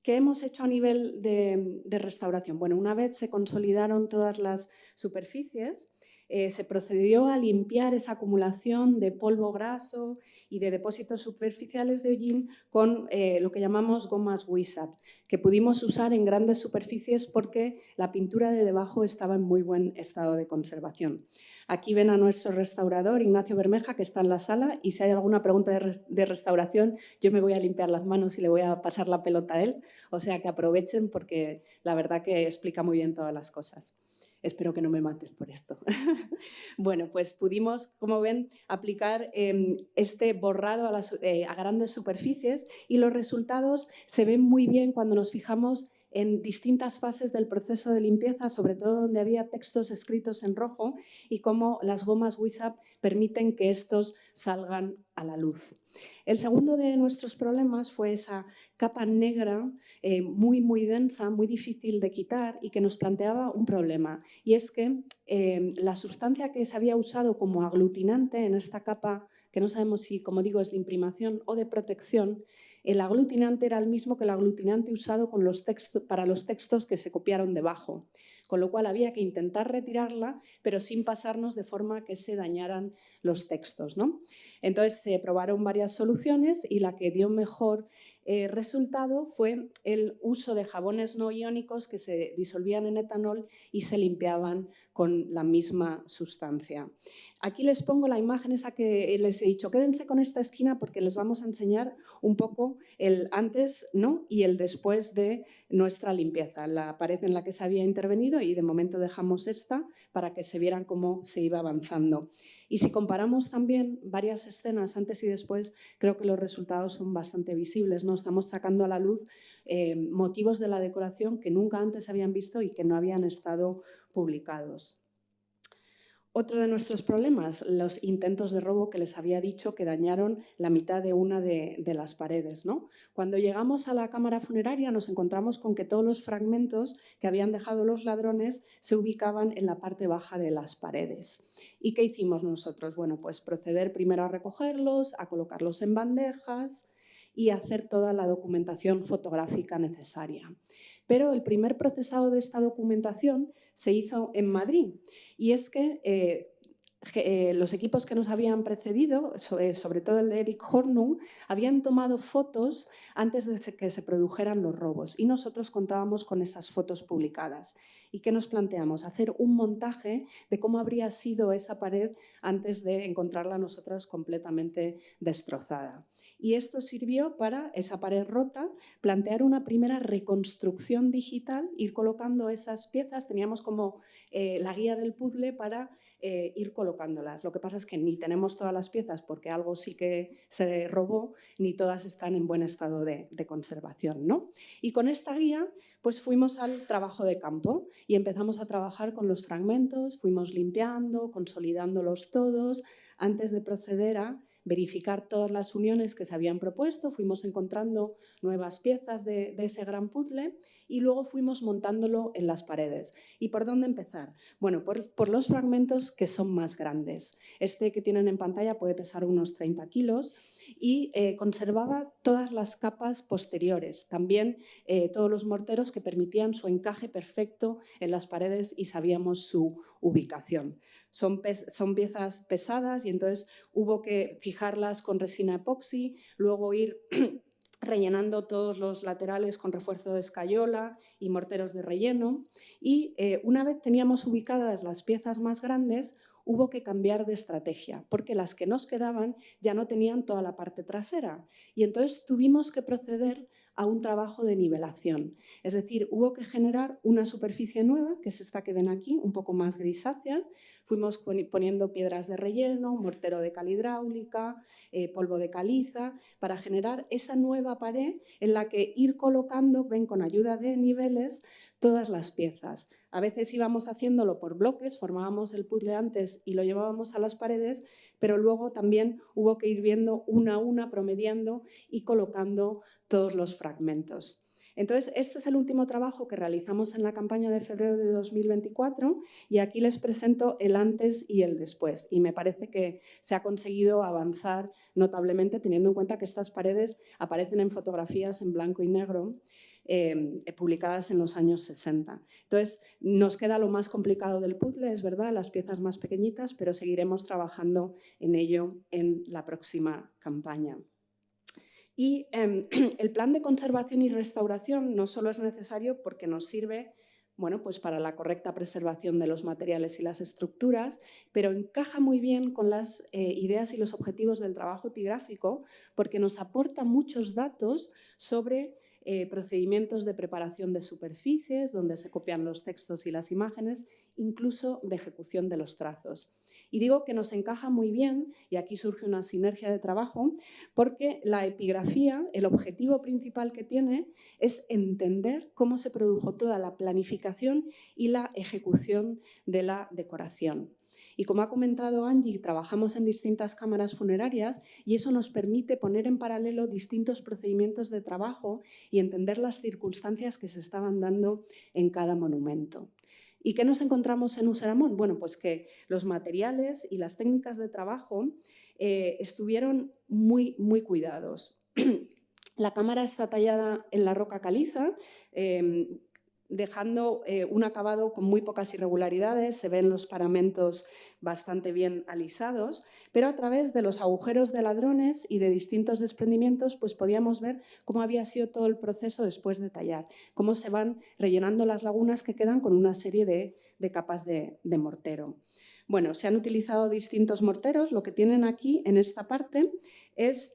¿Qué hemos hecho a nivel de restauración? Bueno, una vez se consolidaron todas las superficies, se procedió a limpiar esa acumulación de polvo graso y de depósitos superficiales de hollín con lo que llamamos gomas Wisap, que pudimos usar en grandes superficies porque la pintura de debajo estaba en muy buen estado de conservación. Aquí ven a nuestro restaurador, Ignacio Bermeja, que está en la sala, y si hay alguna pregunta de restauración, yo me voy a limpiar las manos y le voy a pasar la pelota a él. O sea, que aprovechen porque la verdad que explica muy bien todas las cosas. Espero que no me mates por esto. Bueno, pues pudimos, como ven, aplicar este borrado a grandes superficies y los resultados se ven muy bien cuando nos fijamos en distintas fases del proceso de limpieza, sobre todo donde había textos escritos en rojo y cómo las gomas Wisap permiten que estos salgan a la luz. El segundo de nuestros problemas fue esa capa negra muy densa, muy difícil de quitar y que nos planteaba un problema. Y es que la sustancia que se había usado como aglutinante en esta capa, que no sabemos si, como digo, es de imprimación o de protección, el aglutinante era el mismo que el aglutinante usado para los textos que se copiaron debajo. con lo cual había que intentar retirarla, pero sin pasarnos de forma que se dañaran los textos, ¿no? Entonces se probaron varias soluciones y la que dio mejor resultado fue el uso de jabones no iónicos que se disolvían en etanol y se limpiaban con la misma sustancia. Aquí les pongo la imagen esa que les he dicho, quédense con esta esquina porque les vamos a enseñar un poco el antes, ¿no?, y el después de nuestra limpieza, la pared en la que se había intervenido, y de momento dejamos esta para que se vieran cómo se iba avanzando. Y si comparamos también varias escenas antes y después, creo que los resultados son bastante visibles, ¿no? Estamos sacando a la luz motivos de la decoración que nunca antes habían visto y que no habían estado publicados. Otro de nuestros problemas, los intentos de robo que les había dicho que dañaron la mitad de una de las paredes, ¿no? Cuando llegamos a la cámara funeraria nos encontramos con que todos los fragmentos que habían dejado los ladrones se ubicaban en la parte baja de las paredes. ¿Y qué hicimos nosotros? Bueno, pues proceder primero a recogerlos, a colocarlos en bandejas y hacer toda la documentación fotográfica necesaria. Pero el primer procesado de esta documentación se hizo en Madrid, y es que los equipos que nos habían precedido, sobre todo el de Eric Hornung, habían tomado fotos antes de que se produjeran los robos y nosotros contábamos con esas fotos publicadas. ¿Y qué nos planteamos? Hacer un montaje de cómo habría sido esa pared antes de encontrarla nosotros completamente destrozada. Y esto sirvió para, esa pared rota, plantear una primera reconstrucción digital, ir colocando esas piezas. Teníamos como la guía del puzzle para ir colocándolas. Lo que pasa es que ni tenemos todas las piezas porque algo sí que se robó, ni todas están en buen estado de conservación, ¿no? Y con esta guía pues fuimos al trabajo de campo y empezamos a trabajar con los fragmentos, fuimos limpiando, consolidándolos todos, antes de proceder a verificar todas las uniones que se habían propuesto, fuimos encontrando nuevas piezas de ese gran puzzle y luego fuimos montándolo en las paredes. ¿Y por dónde empezar? Bueno, por los fragmentos que son más grandes. Este que tienen en pantalla puede pesar unos 30 kilos y conservaba todas las capas posteriores, también todos los morteros que permitían su encaje perfecto en las paredes y sabíamos su ubicación. Son piezas pesadas y entonces hubo que fijarlas con resina epoxi, luego ir rellenando todos los laterales con refuerzo de escayola y morteros de relleno. Y una vez teníamos ubicadas las piezas más grandes, hubo que cambiar de estrategia, porque las que nos quedaban ya no tenían toda la parte trasera. Y entonces tuvimos que proceder a un trabajo de nivelación. Es decir, hubo que generar una superficie nueva, que es esta que ven aquí, un poco más grisácea. Fuimos poniendo piedras de relleno, mortero de cal hidráulica, polvo de caliza, para generar esa nueva pared en la que ir colocando, ven, con ayuda de niveles, todas las piezas. A veces íbamos haciéndolo por bloques, formábamos el puzzle antes y lo llevábamos a las paredes, pero luego también hubo que ir viendo una a una, promediando y colocando todos los fragmentos. Entonces, este es el último trabajo que realizamos en la campaña de febrero de 2024 y aquí les presento el antes y el después. Y me parece que se ha conseguido avanzar notablemente teniendo en cuenta que estas paredes aparecen en fotografías en blanco y negro publicadas en los años 60. Entonces, nos queda lo más complicado del puzzle, es verdad, las piezas más pequeñitas, pero seguiremos trabajando en ello en la próxima campaña. Y el plan de conservación y restauración no solo es necesario porque nos sirve, bueno, pues para la correcta preservación de los materiales y las estructuras, pero encaja muy bien con las ideas y los objetivos del trabajo epigráfico porque nos aporta muchos datos sobre procedimientos de preparación de superficies, donde se copian los textos y las imágenes, incluso de ejecución de los trazos. Y digo que nos encaja muy bien, y aquí surge una sinergia de trabajo, porque la epigrafía, el objetivo principal que tiene es entender cómo se produjo toda la planificación y la ejecución de la decoración. Y como ha comentado Angie, trabajamos en distintas cámaras funerarias y eso nos permite poner en paralelo distintos procedimientos de trabajo y entender las circunstancias que se estaban dando en cada monumento. ¿Y qué nos encontramos en Useramón? Bueno, pues que los materiales y las técnicas de trabajo estuvieron muy, muy cuidados. La cámara está tallada en la roca caliza, dejando un acabado con muy pocas irregularidades, se ven los paramentos bastante bien alisados, pero a través de los agujeros de ladrones y de distintos desprendimientos pues podíamos ver cómo había sido todo el proceso después de tallar, cómo se van rellenando las lagunas que quedan con una serie de capas de mortero. Bueno, se han utilizado distintos morteros, lo que tienen aquí en esta parte es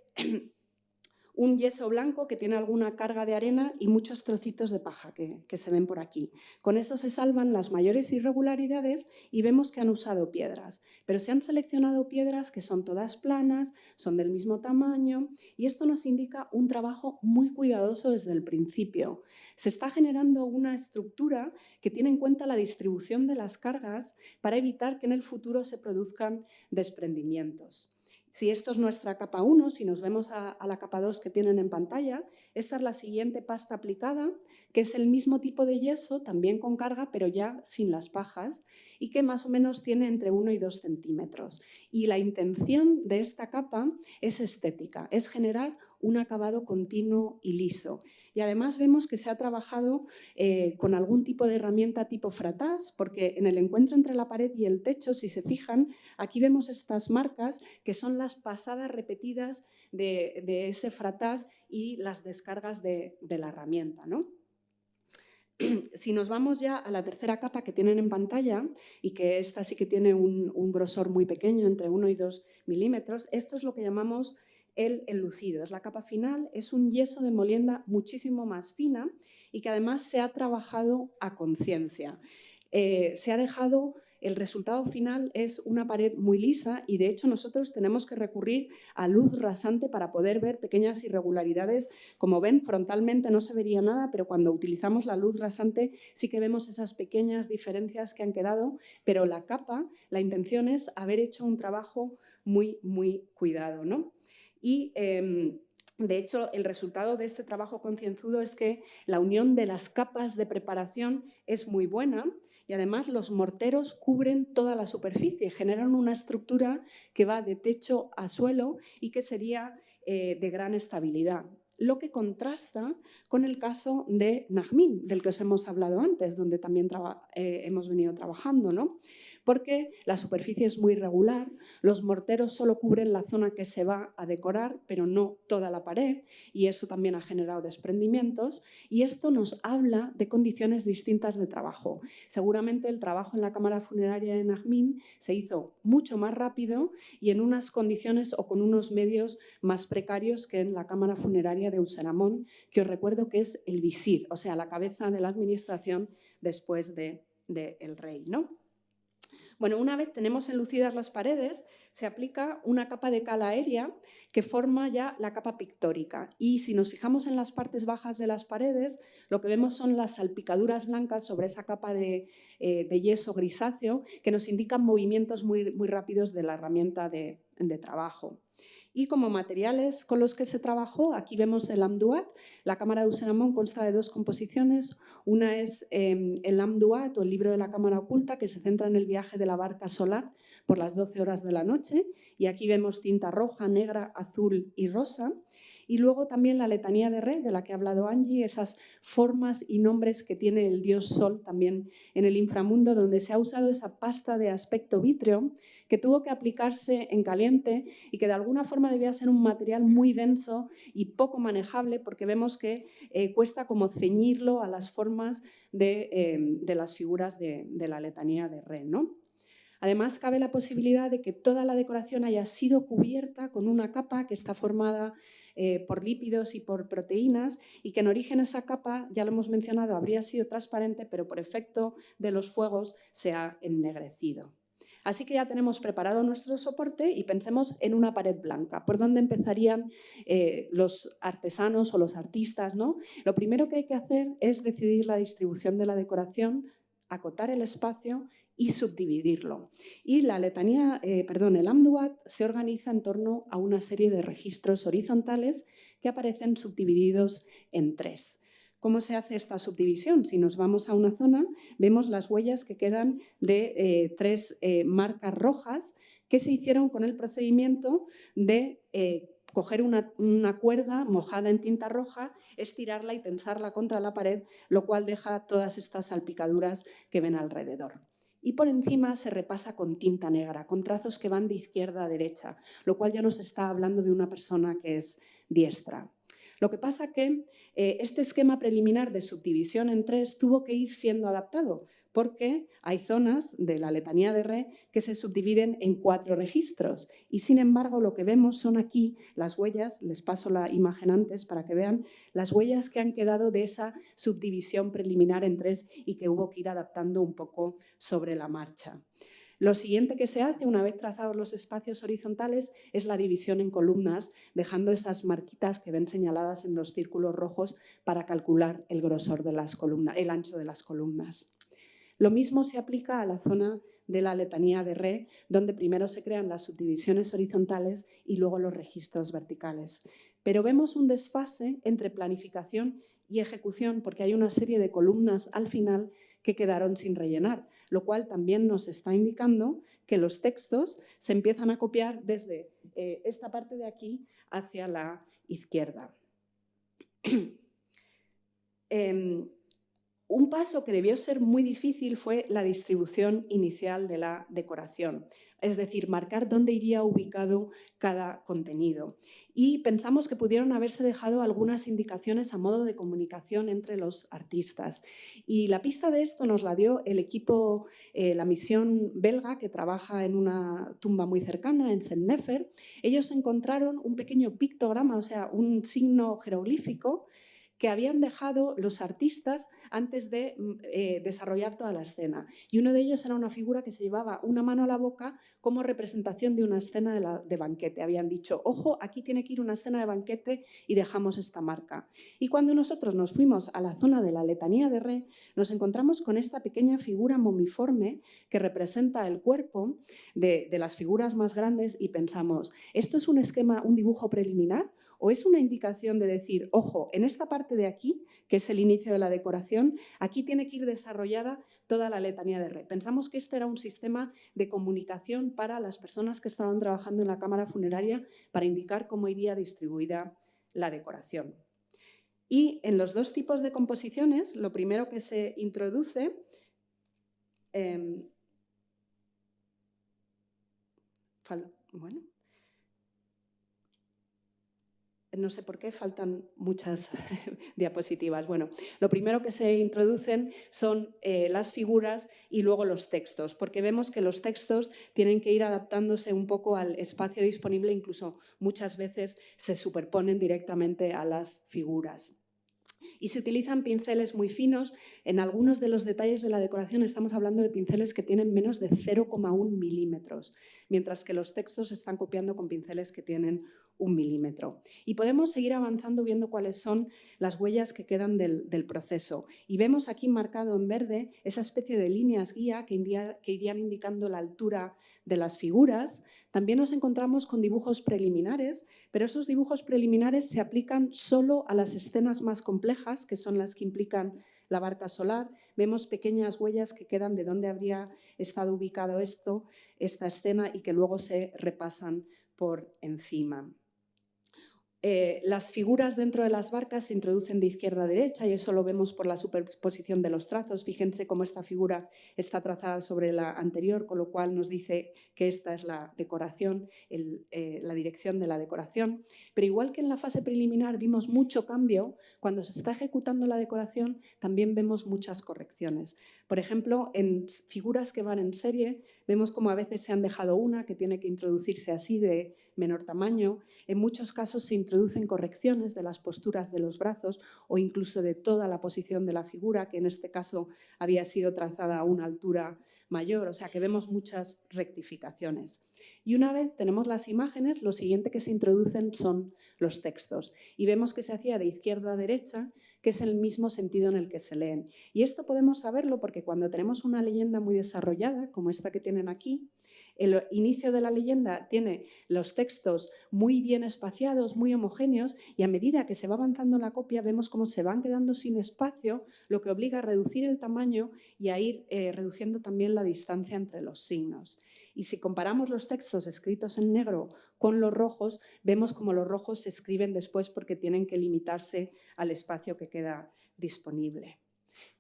un yeso blanco que tiene alguna carga de arena y muchos trocitos de paja que se ven por aquí. Con eso se salvan las mayores irregularidades y vemos que han usado piedras, pero se han seleccionado piedras que son todas planas, son del mismo tamaño y esto nos indica un trabajo muy cuidadoso desde el principio. Se está generando una estructura que tiene en cuenta la distribución de las cargas para evitar que en el futuro se produzcan desprendimientos. Si esto es nuestra capa 1, si nos vemos a la capa 2 que tienen en pantalla, esta es la siguiente pasta aplicada, que es el mismo tipo de yeso, también con carga, pero ya sin las pajas, y que más o menos tiene entre 1 y 2 centímetros. Y la intención de esta capa es estética, es generar un acabado continuo y liso. Y además vemos que se ha trabajado con algún tipo de herramienta tipo fratás, porque en el encuentro entre la pared y el techo, si se fijan, aquí vemos estas marcas que son las pasadas repetidas de ese fratás y las descargas de la herramienta, ¿no? Si nos vamos ya a la tercera capa que tienen en pantalla y que esta sí que tiene un grosor muy pequeño, entre 1 y 2 milímetros, esto es lo que llamamos el enlucido. Es la capa final, es un yeso de molienda muchísimo más fina y que además se ha trabajado a conciencia. Se ha dejado... El resultado final es una pared muy lisa y, de hecho, nosotros tenemos que recurrir a luz rasante para poder ver pequeñas irregularidades. Como ven, frontalmente no se vería nada, pero cuando utilizamos la luz rasante sí que vemos esas pequeñas diferencias que han quedado, pero la capa, la intención es haber hecho un trabajo muy, muy cuidado, ¿no? Y... de hecho, el resultado de este trabajo concienzudo es que la unión de las capas de preparación es muy buena y además los morteros cubren toda la superficie, generan una estructura que va de techo a suelo y que sería de gran estabilidad. Lo que contrasta con el caso de Najmín, del que os hemos hablado antes, donde también hemos venido trabajando, ¿no? Porque la superficie es muy irregular, los morteros solo cubren la zona que se va a decorar, pero no toda la pared, y eso también ha generado desprendimientos, y esto nos habla de condiciones distintas de trabajo. Seguramente el trabajo en la cámara funeraria de Najmín se hizo mucho más rápido y en unas condiciones o con unos medios más precarios que en la cámara funeraria de Useramón, que os recuerdo que es el visir, o sea, la cabeza de la administración después del rey, ¿no? Bueno, una vez tenemos enlucidas las paredes, se aplica una capa de cal aérea que forma ya la capa pictórica. Y si nos fijamos en las partes bajas de las paredes, lo que vemos son las salpicaduras blancas sobre esa capa de yeso grisáceo que nos indican movimientos muy, muy rápidos de la herramienta de trabajo. Y como materiales con los que se trabajó, aquí vemos el amduat. La cámara de Useramón consta de 2 composiciones. Una es el amduat, o el libro de la cámara oculta, que se centra en el viaje de la barca solar por las 12 horas de la noche. Y aquí vemos tinta roja, negra, azul y rosa. Y luego también la letanía de Re, de la que ha hablado Angie, esas formas y nombres que tiene el dios Sol también en el inframundo, donde se ha usado esa pasta de aspecto vítreo que tuvo que aplicarse en caliente y que de alguna forma debía ser un material muy denso y poco manejable, porque vemos que cuesta como ceñirlo a las formas de las figuras de la letanía de Re, ¿no? Además, cabe la posibilidad de que toda la decoración haya sido cubierta con una capa que está formada por lípidos y por proteínas y que en origen esa capa, ya lo hemos mencionado, habría sido transparente, pero por efecto de los fuegos se ha ennegrecido. Así que ya tenemos preparado nuestro soporte y pensemos en una pared blanca. ¿Por dónde empezarían los artesanos o los artistas, ¿no? Lo primero que hay que hacer es decidir la distribución de la decoración, acotar el espacio y subdividirlo. Y la letanía, el amduat se organiza en torno a una serie de registros horizontales que aparecen subdivididos en 3. ¿Cómo se hace esta subdivisión? Si nos vamos a una zona, vemos las huellas que quedan de 3 marcas rojas que se hicieron con el procedimiento de coger una cuerda mojada en tinta roja, estirarla y tensarla contra la pared, lo cual deja todas estas salpicaduras que ven alrededor. Y por encima se repasa con tinta negra, con trazos que van de izquierda a derecha, lo cual ya nos está hablando de una persona que es diestra. Lo que pasa que este esquema preliminar de subdivisión en 3 tuvo que ir siendo adaptado, porque hay zonas de la letanía de Re que se subdividen en 4 registros y, sin embargo, lo que vemos son aquí las huellas, les paso la imagen antes para que vean, las huellas que han quedado de esa subdivisión preliminar en 3 y que hubo que ir adaptando un poco sobre la marcha. Lo siguiente que se hace una vez trazados los espacios horizontales es la división en columnas, dejando esas marquitas que ven señaladas en los círculos rojos para calcular el grosor de las columnas, el ancho de las columnas. Lo mismo se aplica a la zona de la letanía de Re, donde primero se crean las subdivisiones horizontales y luego los registros verticales. Pero vemos un desfase entre planificación y ejecución porque hay una serie de columnas al final que quedaron sin rellenar, lo cual también nos está indicando que los textos se empiezan a copiar desde esta parte de aquí hacia la izquierda. Un paso que debió ser muy difícil fue la distribución inicial de la decoración, es decir, marcar dónde iría ubicado cada contenido. Y pensamos que pudieron haberse dejado algunas indicaciones a modo de comunicación entre los artistas. Y la pista de esto nos la dio el equipo, la misión belga, que trabaja en una tumba muy cercana, en Saint-Nefer. Ellos encontraron un pequeño pictograma, o sea, un signo jeroglífico, que habían dejado los artistas antes de desarrollar toda la escena. Y uno de ellos era una figura que se llevaba una mano a la boca como representación de una escena de banquete. Habían dicho, ojo, aquí tiene que ir una escena de banquete y dejamos esta marca. Y cuando nosotros nos fuimos a la zona de la letanía de Re, nos encontramos con esta pequeña figura momiforme que representa el cuerpo de las figuras más grandes y pensamos, ¿esto es un esquema, un dibujo preliminar? ¿O es una indicación de decir, ojo, en esta parte de aquí, que es el inicio de la decoración, aquí tiene que ir desarrollada toda la letanía de Re? Pensamos que este era un sistema de comunicación para las personas que estaban trabajando en la cámara funeraria para indicar cómo iría distribuida la decoración. Y en los dos tipos de composiciones, lo primero que se introduce bueno, no sé por qué faltan muchas diapositivas. Bueno, lo primero que se introducen son las figuras y luego los textos, porque vemos que los textos tienen que ir adaptándose un poco al espacio disponible, incluso muchas veces se superponen directamente a las figuras. Y se utilizan pinceles muy finos. En algunos de los detalles de la decoración estamos hablando de pinceles que tienen menos de 0,1 milímetros, mientras que los textos se están copiando con pinceles que tienen 1 milímetro. Y podemos seguir avanzando viendo cuáles son las huellas que quedan del proceso. Y vemos aquí marcado en verde esa especie de líneas guía que irían indicando la altura de las figuras. También nos encontramos con dibujos preliminares, pero esos dibujos preliminares se aplican solo a las escenas más complejas, que son las que implican la barca solar. Vemos pequeñas huellas que quedan de dónde habría estado ubicado esta escena y que luego se repasan por encima. Las figuras dentro de las barcas se introducen de izquierda a derecha y eso lo vemos por la superposición de los trazos. Fíjense cómo esta figura está trazada sobre la anterior, con lo cual nos dice que esta es la decoración, la dirección de la decoración. Pero igual que en la fase preliminar vimos mucho cambio, cuando se está ejecutando la decoración también vemos muchas correcciones. Por ejemplo, en figuras que van en serie vemos como a veces se han dejado una que tiene que introducirse así de menor tamaño. En muchos casos se introducen correcciones de las posturas de los brazos o incluso de toda la posición de la figura, que en este caso había sido trazada a una altura mayor, o sea que vemos muchas rectificaciones. Y una vez tenemos las imágenes, lo siguiente que se introducen son los textos. Y vemos que se hacía de izquierda a derecha, que es el mismo sentido en el que se leen. Y esto podemos saberlo porque cuando tenemos una leyenda muy desarrollada, como esta que tienen aquí, El inicio de la leyenda tiene los textos muy bien espaciados, muy homogéneos, y a medida que se va avanzando la copia vemos cómo se van quedando sin espacio, lo que obliga a reducir el tamaño y a ir reduciendo también la distancia entre los signos. Y si comparamos los textos escritos en negro con los rojos, vemos cómo los rojos se escriben después porque tienen que limitarse al espacio que queda disponible.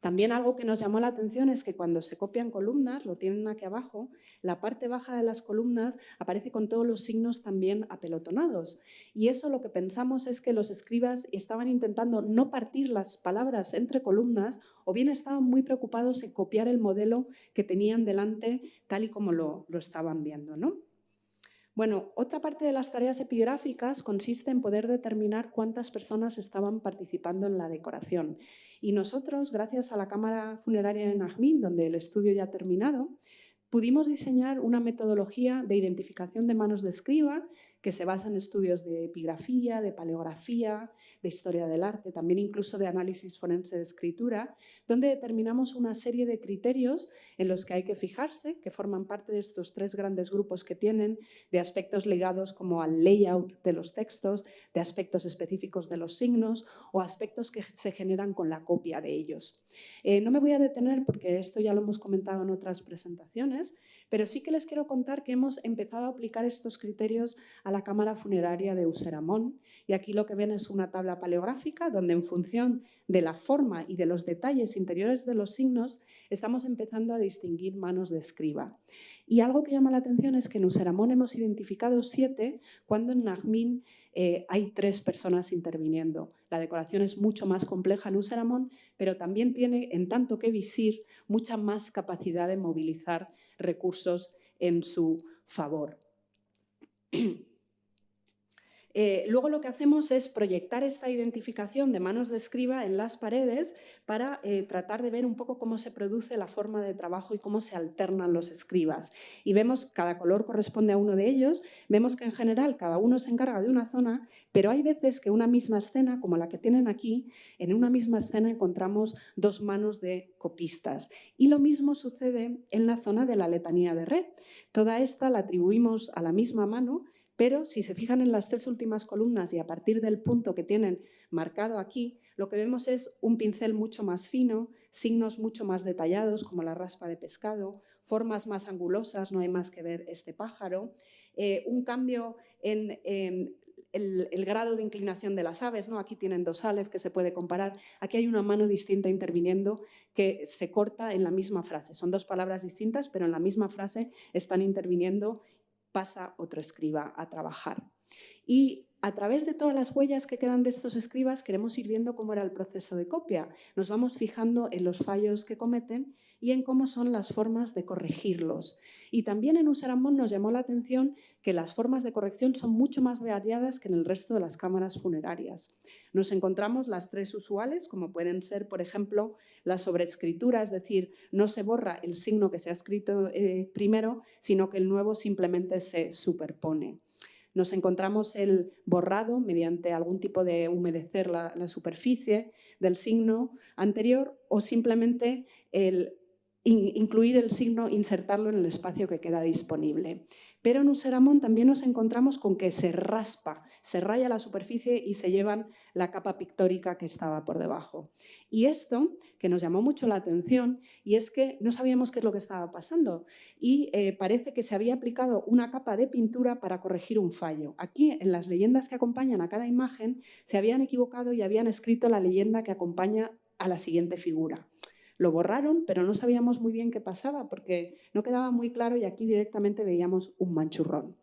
También algo que nos llamó la atención es que cuando se copian columnas, lo tienen aquí abajo, la parte baja de las columnas aparece con todos los signos también apelotonados. Y eso lo que pensamos es que los escribas estaban intentando no partir las palabras entre columnas o bien estaban muy preocupados en copiar el modelo que tenían delante tal y como lo estaban viendo, ¿no? Bueno, otra parte de las tareas epigráficas consiste en poder determinar cuántas personas estaban participando en la decoración. Y nosotros, gracias a la Cámara Funeraria de Najmín, donde el estudio ya ha terminado, pudimos diseñar una metodología de identificación de manos de escriba que se basa en estudios de epigrafía, de paleografía, de historia del arte, también incluso de análisis forense de escritura, donde determinamos una serie de criterios en los que hay que fijarse, que forman parte de estos 3 grandes grupos que tienen, de aspectos ligados como al layout de los textos, de aspectos específicos de los signos o aspectos que se generan con la copia de ellos. No me voy a detener porque esto ya lo hemos comentado en otras presentaciones, pero sí que les quiero contar que hemos empezado a aplicar estos criterios a la Cámara Funeraria de Useramón, y aquí lo que ven es una tabla paleográfica donde en función de la forma y de los detalles interiores de los signos estamos empezando a distinguir manos de escriba. Y algo que llama la atención es que en Useramón hemos identificado 7, cuando en Najmín hay 3 personas interviniendo. La decoración es mucho más compleja en Useramón, pero también tiene, en tanto que visir, mucha más capacidad de movilizar recursos en su favor. Luego lo que hacemos es proyectar esta identificación de manos de escriba en las paredes para tratar de ver un poco cómo se produce la forma de trabajo y cómo se alternan los escribas. Y vemos, cada color corresponde a uno de ellos, vemos que en general cada uno se encarga de una zona, pero hay veces que una misma escena, como la que tienen aquí, en una misma escena encontramos 2 manos de copistas. Y lo mismo sucede en la zona de la letanía de Re. Toda esta la atribuimos a la misma mano, pero si se fijan en las 3 últimas columnas y a partir del punto que tienen marcado aquí, lo que vemos es un pincel mucho más fino, signos mucho más detallados como la raspa de pescado, formas más angulosas, no hay más que ver este pájaro, un cambio en el grado de inclinación de las aves, ¿no? Aquí tienen 2 aleph que se puede comparar, aquí hay una mano distinta interviniendo que se corta en la misma frase. Son 2 palabras distintas, pero en la misma frase están interviniendo, pasa otro escriba a trabajar. Y a través de todas las huellas que quedan de estos escribas queremos ir viendo cómo era el proceso de copia. Nos vamos fijando en los fallos que cometen y en cómo son las formas de corregirlos. Y también en Useramón nos llamó la atención que las formas de corrección son mucho más variadas que en el resto de las cámaras funerarias. Nos encontramos las 3 usuales, como pueden ser, por ejemplo, la sobreescritura, es decir, no se borra el signo que se ha escrito primero, sino que el nuevo simplemente se superpone. Nos encontramos el borrado mediante algún tipo de humedecer la superficie del signo anterior o simplemente el incluir el signo, insertarlo en el espacio que queda disponible. Pero en Useramón también nos encontramos con que se raspa, se raya la superficie y se llevan la capa pictórica que estaba por debajo. Y esto, que nos llamó mucho la atención, y es que no sabíamos qué es lo que estaba pasando y parece que se había aplicado una capa de pintura para corregir un fallo. Aquí, en las leyendas que acompañan a cada imagen, se habían equivocado y habían escrito la leyenda que acompaña a la siguiente figura. Lo borraron, pero no sabíamos muy bien qué pasaba porque no quedaba muy claro y aquí directamente veíamos un manchurrón.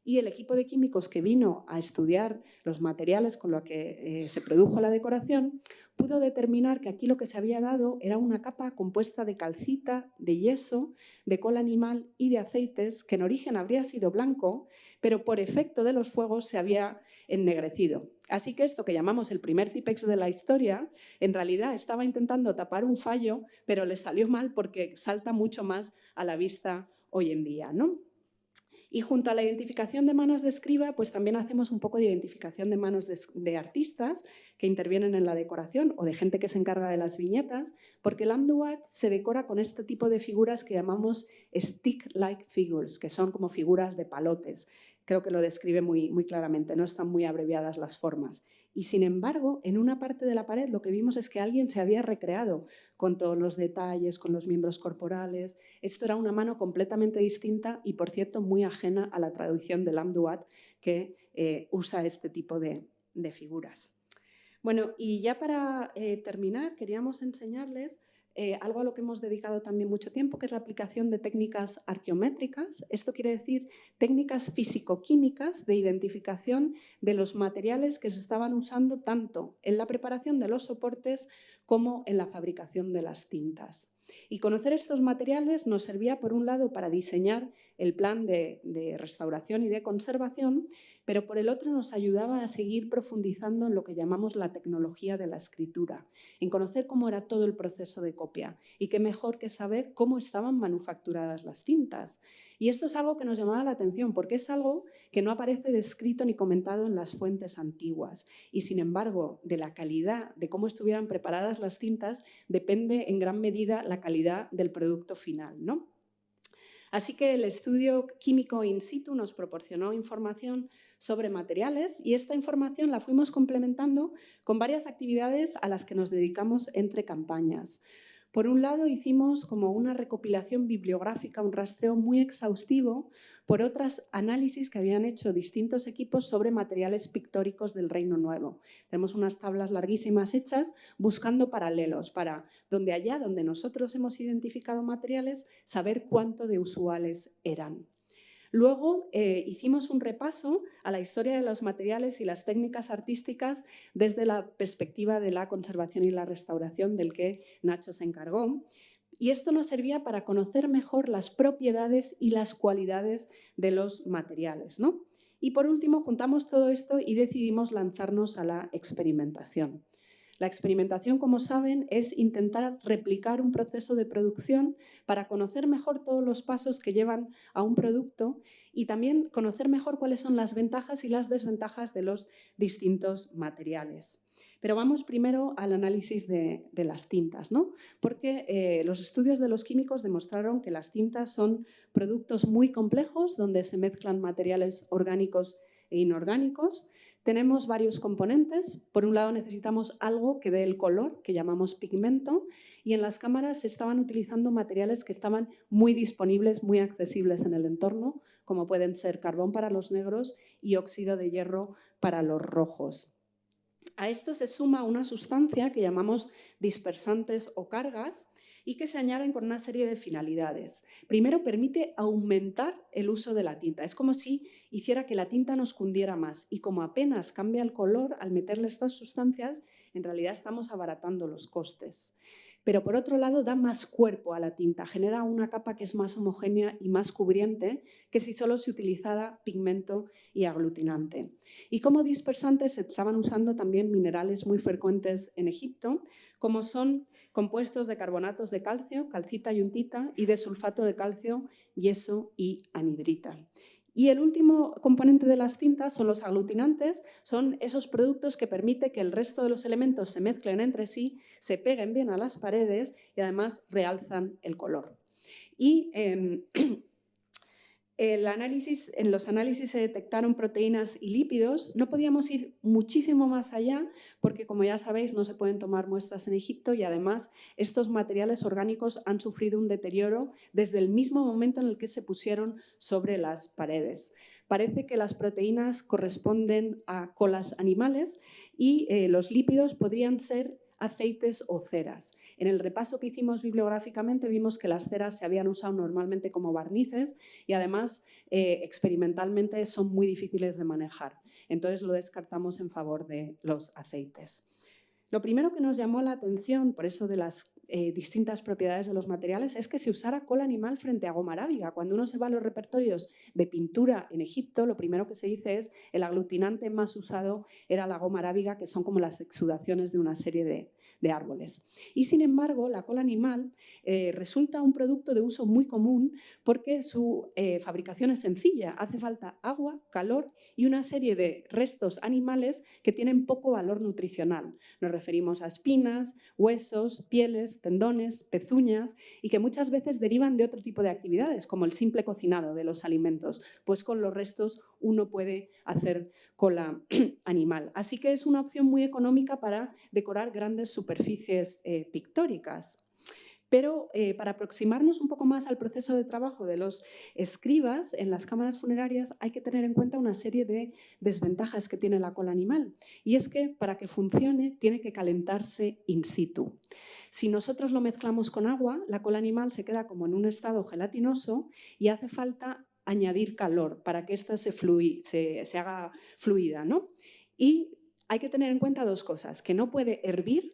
Y el equipo de químicos que vino a estudiar los materiales con los que se produjo la decoración pudo determinar que aquí lo que se había dado era una capa compuesta de calcita, de yeso, de cola animal y de aceites que en origen habría sido blanco, pero por efecto de los fuegos se había ennegrecido. Así que esto que llamamos el primer Tipex de la historia, en realidad estaba intentando tapar un fallo, pero le salió mal porque salta mucho más a la vista hoy en día, ¿no? Y junto a la identificación de manos de escriba, pues también hacemos un poco de identificación de manos de artistas que intervienen en la decoración o de gente que se encarga de las viñetas, porque el Amduat se decora con este tipo de figuras que llamamos stick-like figures, que son como figuras de palotes. Creo que lo describe muy claramente, no están muy abreviadas las formas. Y sin embargo, en una parte de la pared lo que vimos es que alguien se había recreado con todos los detalles, con los miembros corporales. Esto era una mano completamente distinta y, por cierto, muy ajena a la tradición del Amduat que usa este tipo de figuras. Bueno, y ya para terminar, queríamos enseñarles algo a lo que hemos dedicado también mucho tiempo, que es la aplicación de técnicas arqueométricas. Esto quiere decir técnicas físico-químicas de identificación de los materiales que se estaban usando tanto en la preparación de los soportes como en la fabricación de las tintas. Y conocer estos materiales nos servía, por un lado, para diseñar el plan de restauración y de conservación, pero por el otro nos ayudaba a seguir profundizando en lo que llamamos la tecnología de la escritura, en conocer cómo era todo el proceso de copia y qué mejor que saber cómo estaban manufacturadas las tintas. Y esto es algo que nos llamaba la atención porque es algo que no aparece descrito ni comentado en las fuentes antiguas y, sin embargo, de la calidad, de cómo estuvieran preparadas las tintas, depende en gran medida la calidad del producto final, ¿no? Así que el estudio químico in situ nos proporcionó información sobre materiales y esta información la fuimos complementando con varias actividades a las que nos dedicamos entre campañas. Por un lado, hicimos como una recopilación bibliográfica, un rastreo muy exhaustivo por otros análisis que habían hecho distintos equipos sobre materiales pictóricos del Reino Nuevo. Tenemos unas tablas larguísimas hechas buscando paralelos para donde nosotros hemos identificado materiales, saber cuánto de usuales eran. Luego hicimos un repaso a la historia de los materiales y las técnicas artísticas desde la perspectiva de la conservación y la restauración del que Nacho se encargó. Y esto nos servía para conocer mejor las propiedades y las cualidades de los materiales, ¿no? Y por último, juntamos todo esto y decidimos lanzarnos a la experimentación. La experimentación, como saben, es intentar replicar un proceso de producción para conocer mejor todos los pasos que llevan a un producto y también conocer mejor cuáles son las ventajas y las desventajas de los distintos materiales. Pero vamos primero al análisis de las tintas, ¿no? Porque los estudios de los químicos demostraron que las tintas son productos muy complejos donde se mezclan materiales orgánicos e inorgánicos. Tenemos varios componentes. Por un lado, necesitamos algo que dé el color, que llamamos pigmento, y en las cámaras se estaban utilizando materiales que estaban muy disponibles, muy accesibles en el entorno, como pueden ser carbón para los negros y óxido de hierro para los rojos. A esto se suma una sustancia que llamamos dispersantes o cargas y que se añaden con una serie de finalidades. Primero, permite aumentar el uso de la tinta. Es como si hiciera que la tinta nos cundiera más y como apenas cambia el color al meterle estas sustancias, en realidad estamos abaratando los costes. Pero por otro lado da más cuerpo a la tinta, genera una capa que es más homogénea y más cubriente que si solo se utilizara pigmento y aglutinante. Y como dispersantes se estaban usando también minerales muy frecuentes en Egipto, como son compuestos de carbonatos de calcio, calcita y untita, y de sulfato de calcio, yeso y anhidrita. Y el último componente de las tintas son los aglutinantes, son esos productos que permiten que el resto de los elementos se mezclen entre sí, se peguen bien a las paredes y además realzan el color. Y en los análisis se detectaron proteínas y lípidos. No podíamos ir muchísimo más allá porque, como ya sabéis, no se pueden tomar muestras en Egipto y además estos materiales orgánicos han sufrido un deterioro desde el mismo momento en el que se pusieron sobre las paredes. Parece que las proteínas corresponden a colas animales y los lípidos podrían ser aceites o ceras. En el repaso que hicimos bibliográficamente vimos que las ceras se habían usado normalmente como barnices y además experimentalmente son muy difíciles de manejar. Entonces lo descartamos en favor de los aceites. Lo primero que nos llamó la atención, por eso de las distintas propiedades de los materiales es que se usara cola animal frente a goma arábiga. Cuando uno se va a los repertorios de pintura en Egipto, lo primero que se dice es el aglutinante más usado era la goma arábiga, que son como las exudaciones de una serie de árboles. Y sin embargo, la cola animal resulta un producto de uso muy común porque su fabricación es sencilla. Hace falta agua, calor y una serie de restos animales que tienen poco valor nutricional. Nos referimos a espinas, huesos, pieles, tendones, pezuñas y que muchas veces derivan de otro tipo de actividades, como el simple cocinado de los alimentos, pues con los restos uno puede hacer cola animal. Así que es una opción muy económica para decorar grandes superficies pictóricas. Pero para aproximarnos un poco más al proceso de trabajo de los escribas en las cámaras funerarias hay que tener en cuenta una serie de desventajas que tiene la cola animal. Y es que para que funcione tiene que calentarse in situ. Si nosotros lo mezclamos con agua, la cola animal se queda como en un estado gelatinoso y hace falta añadir calor para que ésta se haga fluida, ¿no? Y hay que tener en cuenta dos cosas, que no puede hervir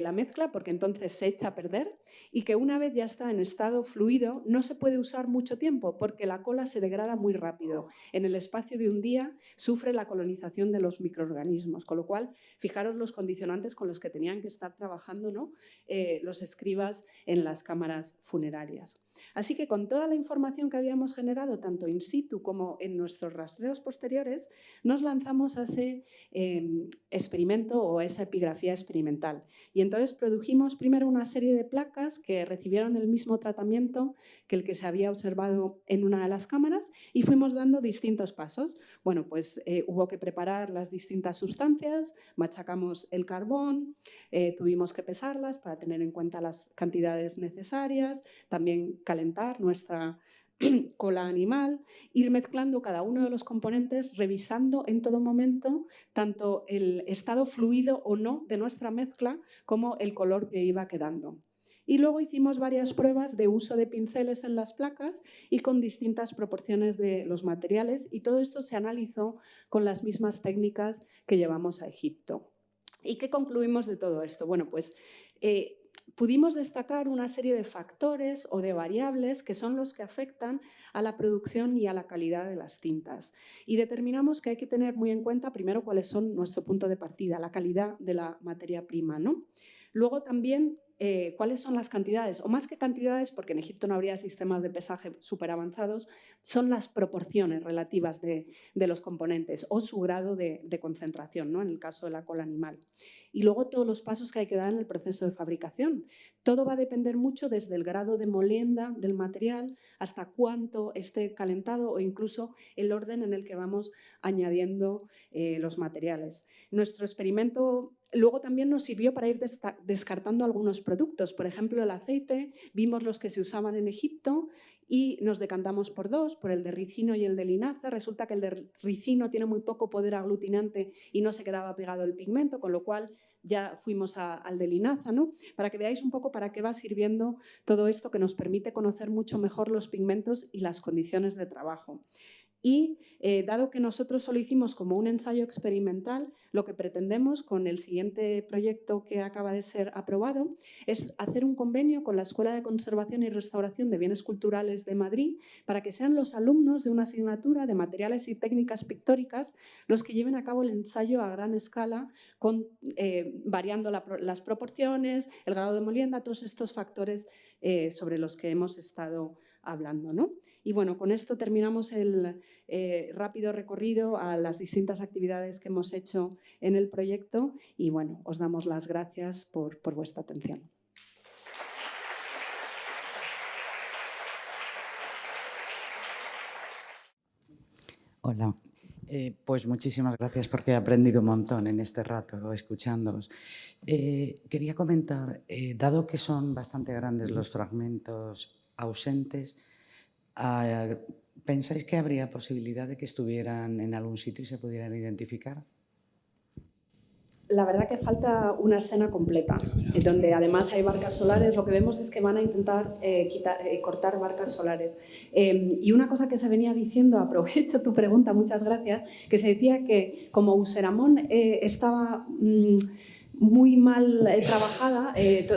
la mezcla porque entonces se echa a perder y que una vez ya está en estado fluido no se puede usar mucho tiempo porque la cola se degrada muy rápido. En el espacio de un día sufre la colonización de los microorganismos, con lo cual fijaros los condicionantes con los que tenían que estar trabajando, ¿no? Los escribas en las cámaras funerarias. Así que con toda la información que habíamos generado, tanto in situ como en nuestros rastreos posteriores, nos lanzamos a ese experimento o a esa epigrafía experimental. Y entonces produjimos primero una serie de placas que recibieron el mismo tratamiento que el que se había observado en una de las cámaras y fuimos dando distintos pasos. Bueno, pues hubo que preparar las distintas sustancias, machacamos el carbón, tuvimos que pesarlas para tener en cuenta las cantidades necesarias, también calentar nuestra cola animal, ir mezclando cada uno de los componentes, revisando en todo momento tanto el estado fluido o no de nuestra mezcla como el color que iba quedando. Y luego hicimos varias pruebas de uso de pinceles en las placas y con distintas proporciones de los materiales y todo esto se analizó con las mismas técnicas que llevamos a Egipto. ¿Y qué concluimos de todo esto? Bueno, pues pudimos destacar una serie de factores o de variables que son los que afectan a la producción y a la calidad de las tintas. Y determinamos que hay que tener muy en cuenta primero cuáles son nuestro punto de partida, la calidad de la materia prima, ¿no? Luego también cuáles son las cantidades, o más que cantidades, porque en Egipto no habría sistemas de pesaje súper avanzados, son las proporciones relativas de los componentes o su grado de concentración, ¿no? En el caso de la cola animal. Y luego todos los pasos que hay que dar en el proceso de fabricación. Todo va a depender mucho desde el grado de molienda del material hasta cuánto esté calentado o incluso el orden en el que vamos añadiendo los materiales. Nuestro experimento luego también nos sirvió para ir descartando algunos productos. Por ejemplo, el aceite, vimos los que se usaban en Egipto y nos decantamos por dos, por el de ricino y el de linaza. Resulta que el de ricino tiene muy poco poder aglutinante y no se quedaba pegado el pigmento, con lo cual ya fuimos al de linaza, ¿no? Para que veáis un poco para qué va sirviendo todo esto que nos permite conocer mucho mejor los pigmentos y las condiciones de trabajo. Y dado que nosotros solo hicimos como un ensayo experimental, lo que pretendemos con el siguiente proyecto que acaba de ser aprobado es hacer un convenio con la Escuela de Conservación y Restauración de Bienes Culturales de Madrid para que sean los alumnos de una asignatura de materiales y técnicas pictóricas los que lleven a cabo el ensayo a gran escala, variando las proporciones, el grado de molienda, todos estos factores sobre los que hemos estado hablando, ¿no? Y bueno, con esto terminamos el rápido recorrido a las distintas actividades que hemos hecho en el proyecto y bueno, os damos las gracias por vuestra atención. Hola, pues muchísimas gracias porque he aprendido un montón en este rato escuchándoos. Quería comentar, dado que son bastante grandes los fragmentos ausentes, ¿pensáis que habría posibilidad de que estuvieran en algún sitio y se pudieran identificar? La verdad que falta una escena completa, donde además hay barcas solares. Lo que vemos es que van a intentar cortar barcas solares. Y una cosa que se venía diciendo, aprovecho tu pregunta, muchas gracias, que se decía que como Useramón estaba muy mal trabajada,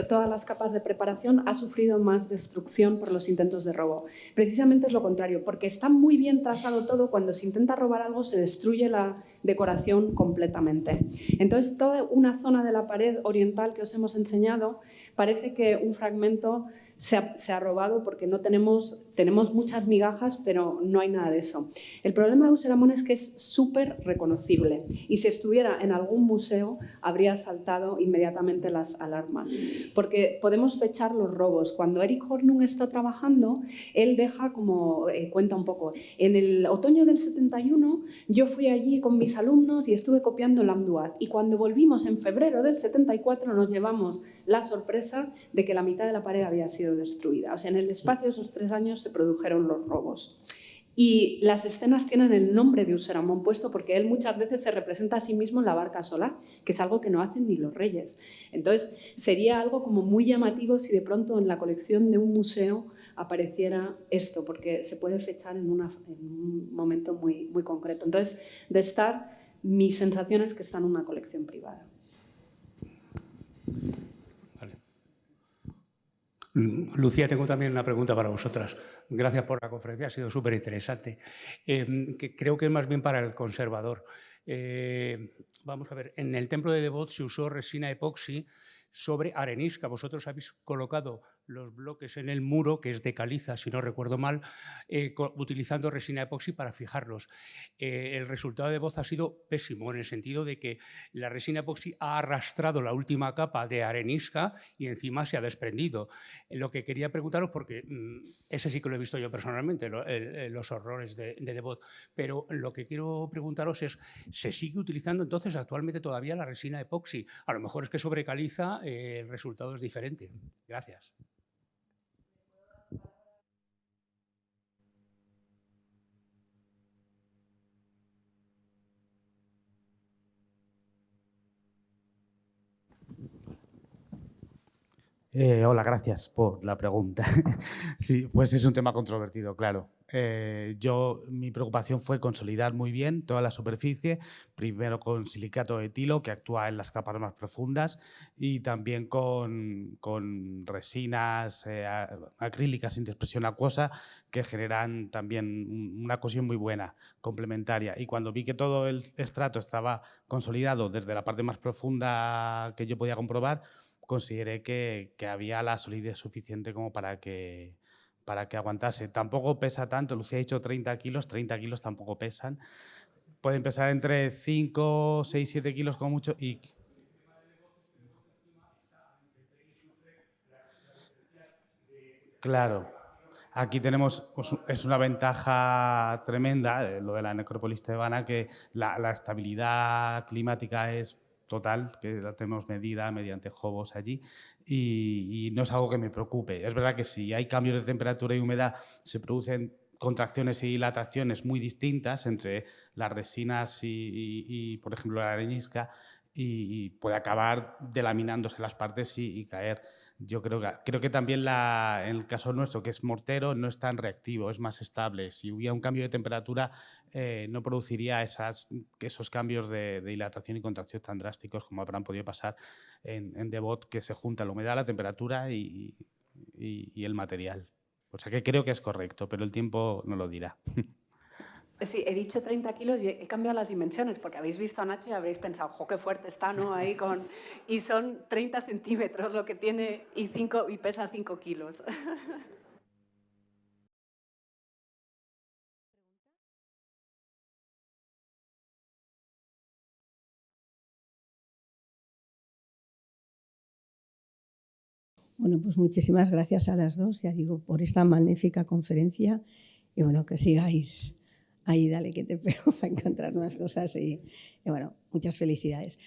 todas las capas de preparación, ha sufrido más destrucción por los intentos de robo. Precisamente es lo contrario, porque está muy bien trazado todo, cuando se intenta robar algo se destruye la decoración completamente. Entonces, toda una zona de la pared oriental que os hemos enseñado, parece que un fragmento se ha robado porque no tenemos muchas migajas, pero no hay nada de eso. El problema de Useramón es que es súper reconocible y si estuviera en algún museo habría saltado inmediatamente las alarmas, porque podemos fechar los robos. Cuando Erik Hornung está trabajando, él deja como, cuenta un poco, en el otoño del 71 yo fui allí con mis alumnos y estuve copiando el Amduat, y cuando volvimos en febrero del 74 nos llevamos la sorpresa de que la mitad de la pared había sido destruida. O sea, en el espacio de esos 3 años se produjeron los robos. Y las escenas tienen el nombre de Useramón puesto porque él muchas veces se representa a sí mismo en la barca solar, que es algo que no hacen ni los reyes. Entonces, sería algo como muy llamativo si de pronto en la colección de un museo apareciera esto, porque se puede fechar en un momento muy, muy concreto. Entonces, de estar, mi sensación es que está en una colección privada. Lucía, tengo también una pregunta para vosotras. Gracias por la conferencia, ha sido súper interesante. Creo que es más bien para el conservador. Vamos a ver, en el templo de Devot se usó resina epoxi sobre arenisca. Vosotros habéis colocado los bloques en el muro, que es de caliza, si no recuerdo mal, utilizando resina epoxi para fijarlos. El resultado de Devot ha sido pésimo, en el sentido de que la resina epoxi ha arrastrado la última capa de arenisca y encima se ha desprendido. Lo que quería preguntaros, porque ese sí que lo he visto yo personalmente, los horrores de Devot, pero lo que quiero preguntaros es, ¿se sigue utilizando entonces actualmente todavía la resina epoxi? A lo mejor es que sobre caliza el resultado es diferente. Gracias. Hola, gracias por la pregunta. Sí, pues es un tema controvertido, claro. Mi preocupación fue consolidar muy bien toda la superficie, primero con silicato de etilo, que actúa en las capas más profundas, y también con resinas acrílicas sin dispersión acuosa, que generan también una cohesión muy buena, complementaria. Y cuando vi que todo el estrato estaba consolidado desde la parte más profunda que yo podía comprobar, consideré que había la solidez suficiente como para que aguantase. Tampoco pesa tanto, Lucía ha dicho 30 kilos tampoco pesan. Pueden pesar entre 5, 6, 7 kilos como mucho y... Claro, aquí tenemos, es una ventaja tremenda, lo de la necrópolis tebana, que la estabilidad climática es total, que la tenemos medida mediante jobos allí y no es algo que me preocupe. Es verdad que si hay cambios de temperatura y humedad se producen contracciones y dilataciones muy distintas entre las resinas y por ejemplo, la arenisca y puede acabar delaminándose las partes y caer. Yo creo que también en el caso nuestro, que es mortero, no es tan reactivo, es más estable. Si hubiera un cambio de temperatura, no produciría esos cambios de dilatación y contracción tan drásticos como habrán podido pasar en Devot, que se junta la humedad, la temperatura y el material. O sea que creo que es correcto, pero el tiempo no lo dirá. Sí, he dicho 30 kilos y he cambiado las dimensiones, porque habéis visto a Nacho y habréis pensado, ¡jo, qué fuerte está!, ¿no? Ahí y son 30 centímetros lo que tiene y pesa 5 kilos. Bueno, pues muchísimas gracias a las dos, ya digo, por esta magnífica conferencia y bueno, que sigáis ahí, dale que te pego para encontrar nuevas cosas y bueno, muchas felicidades.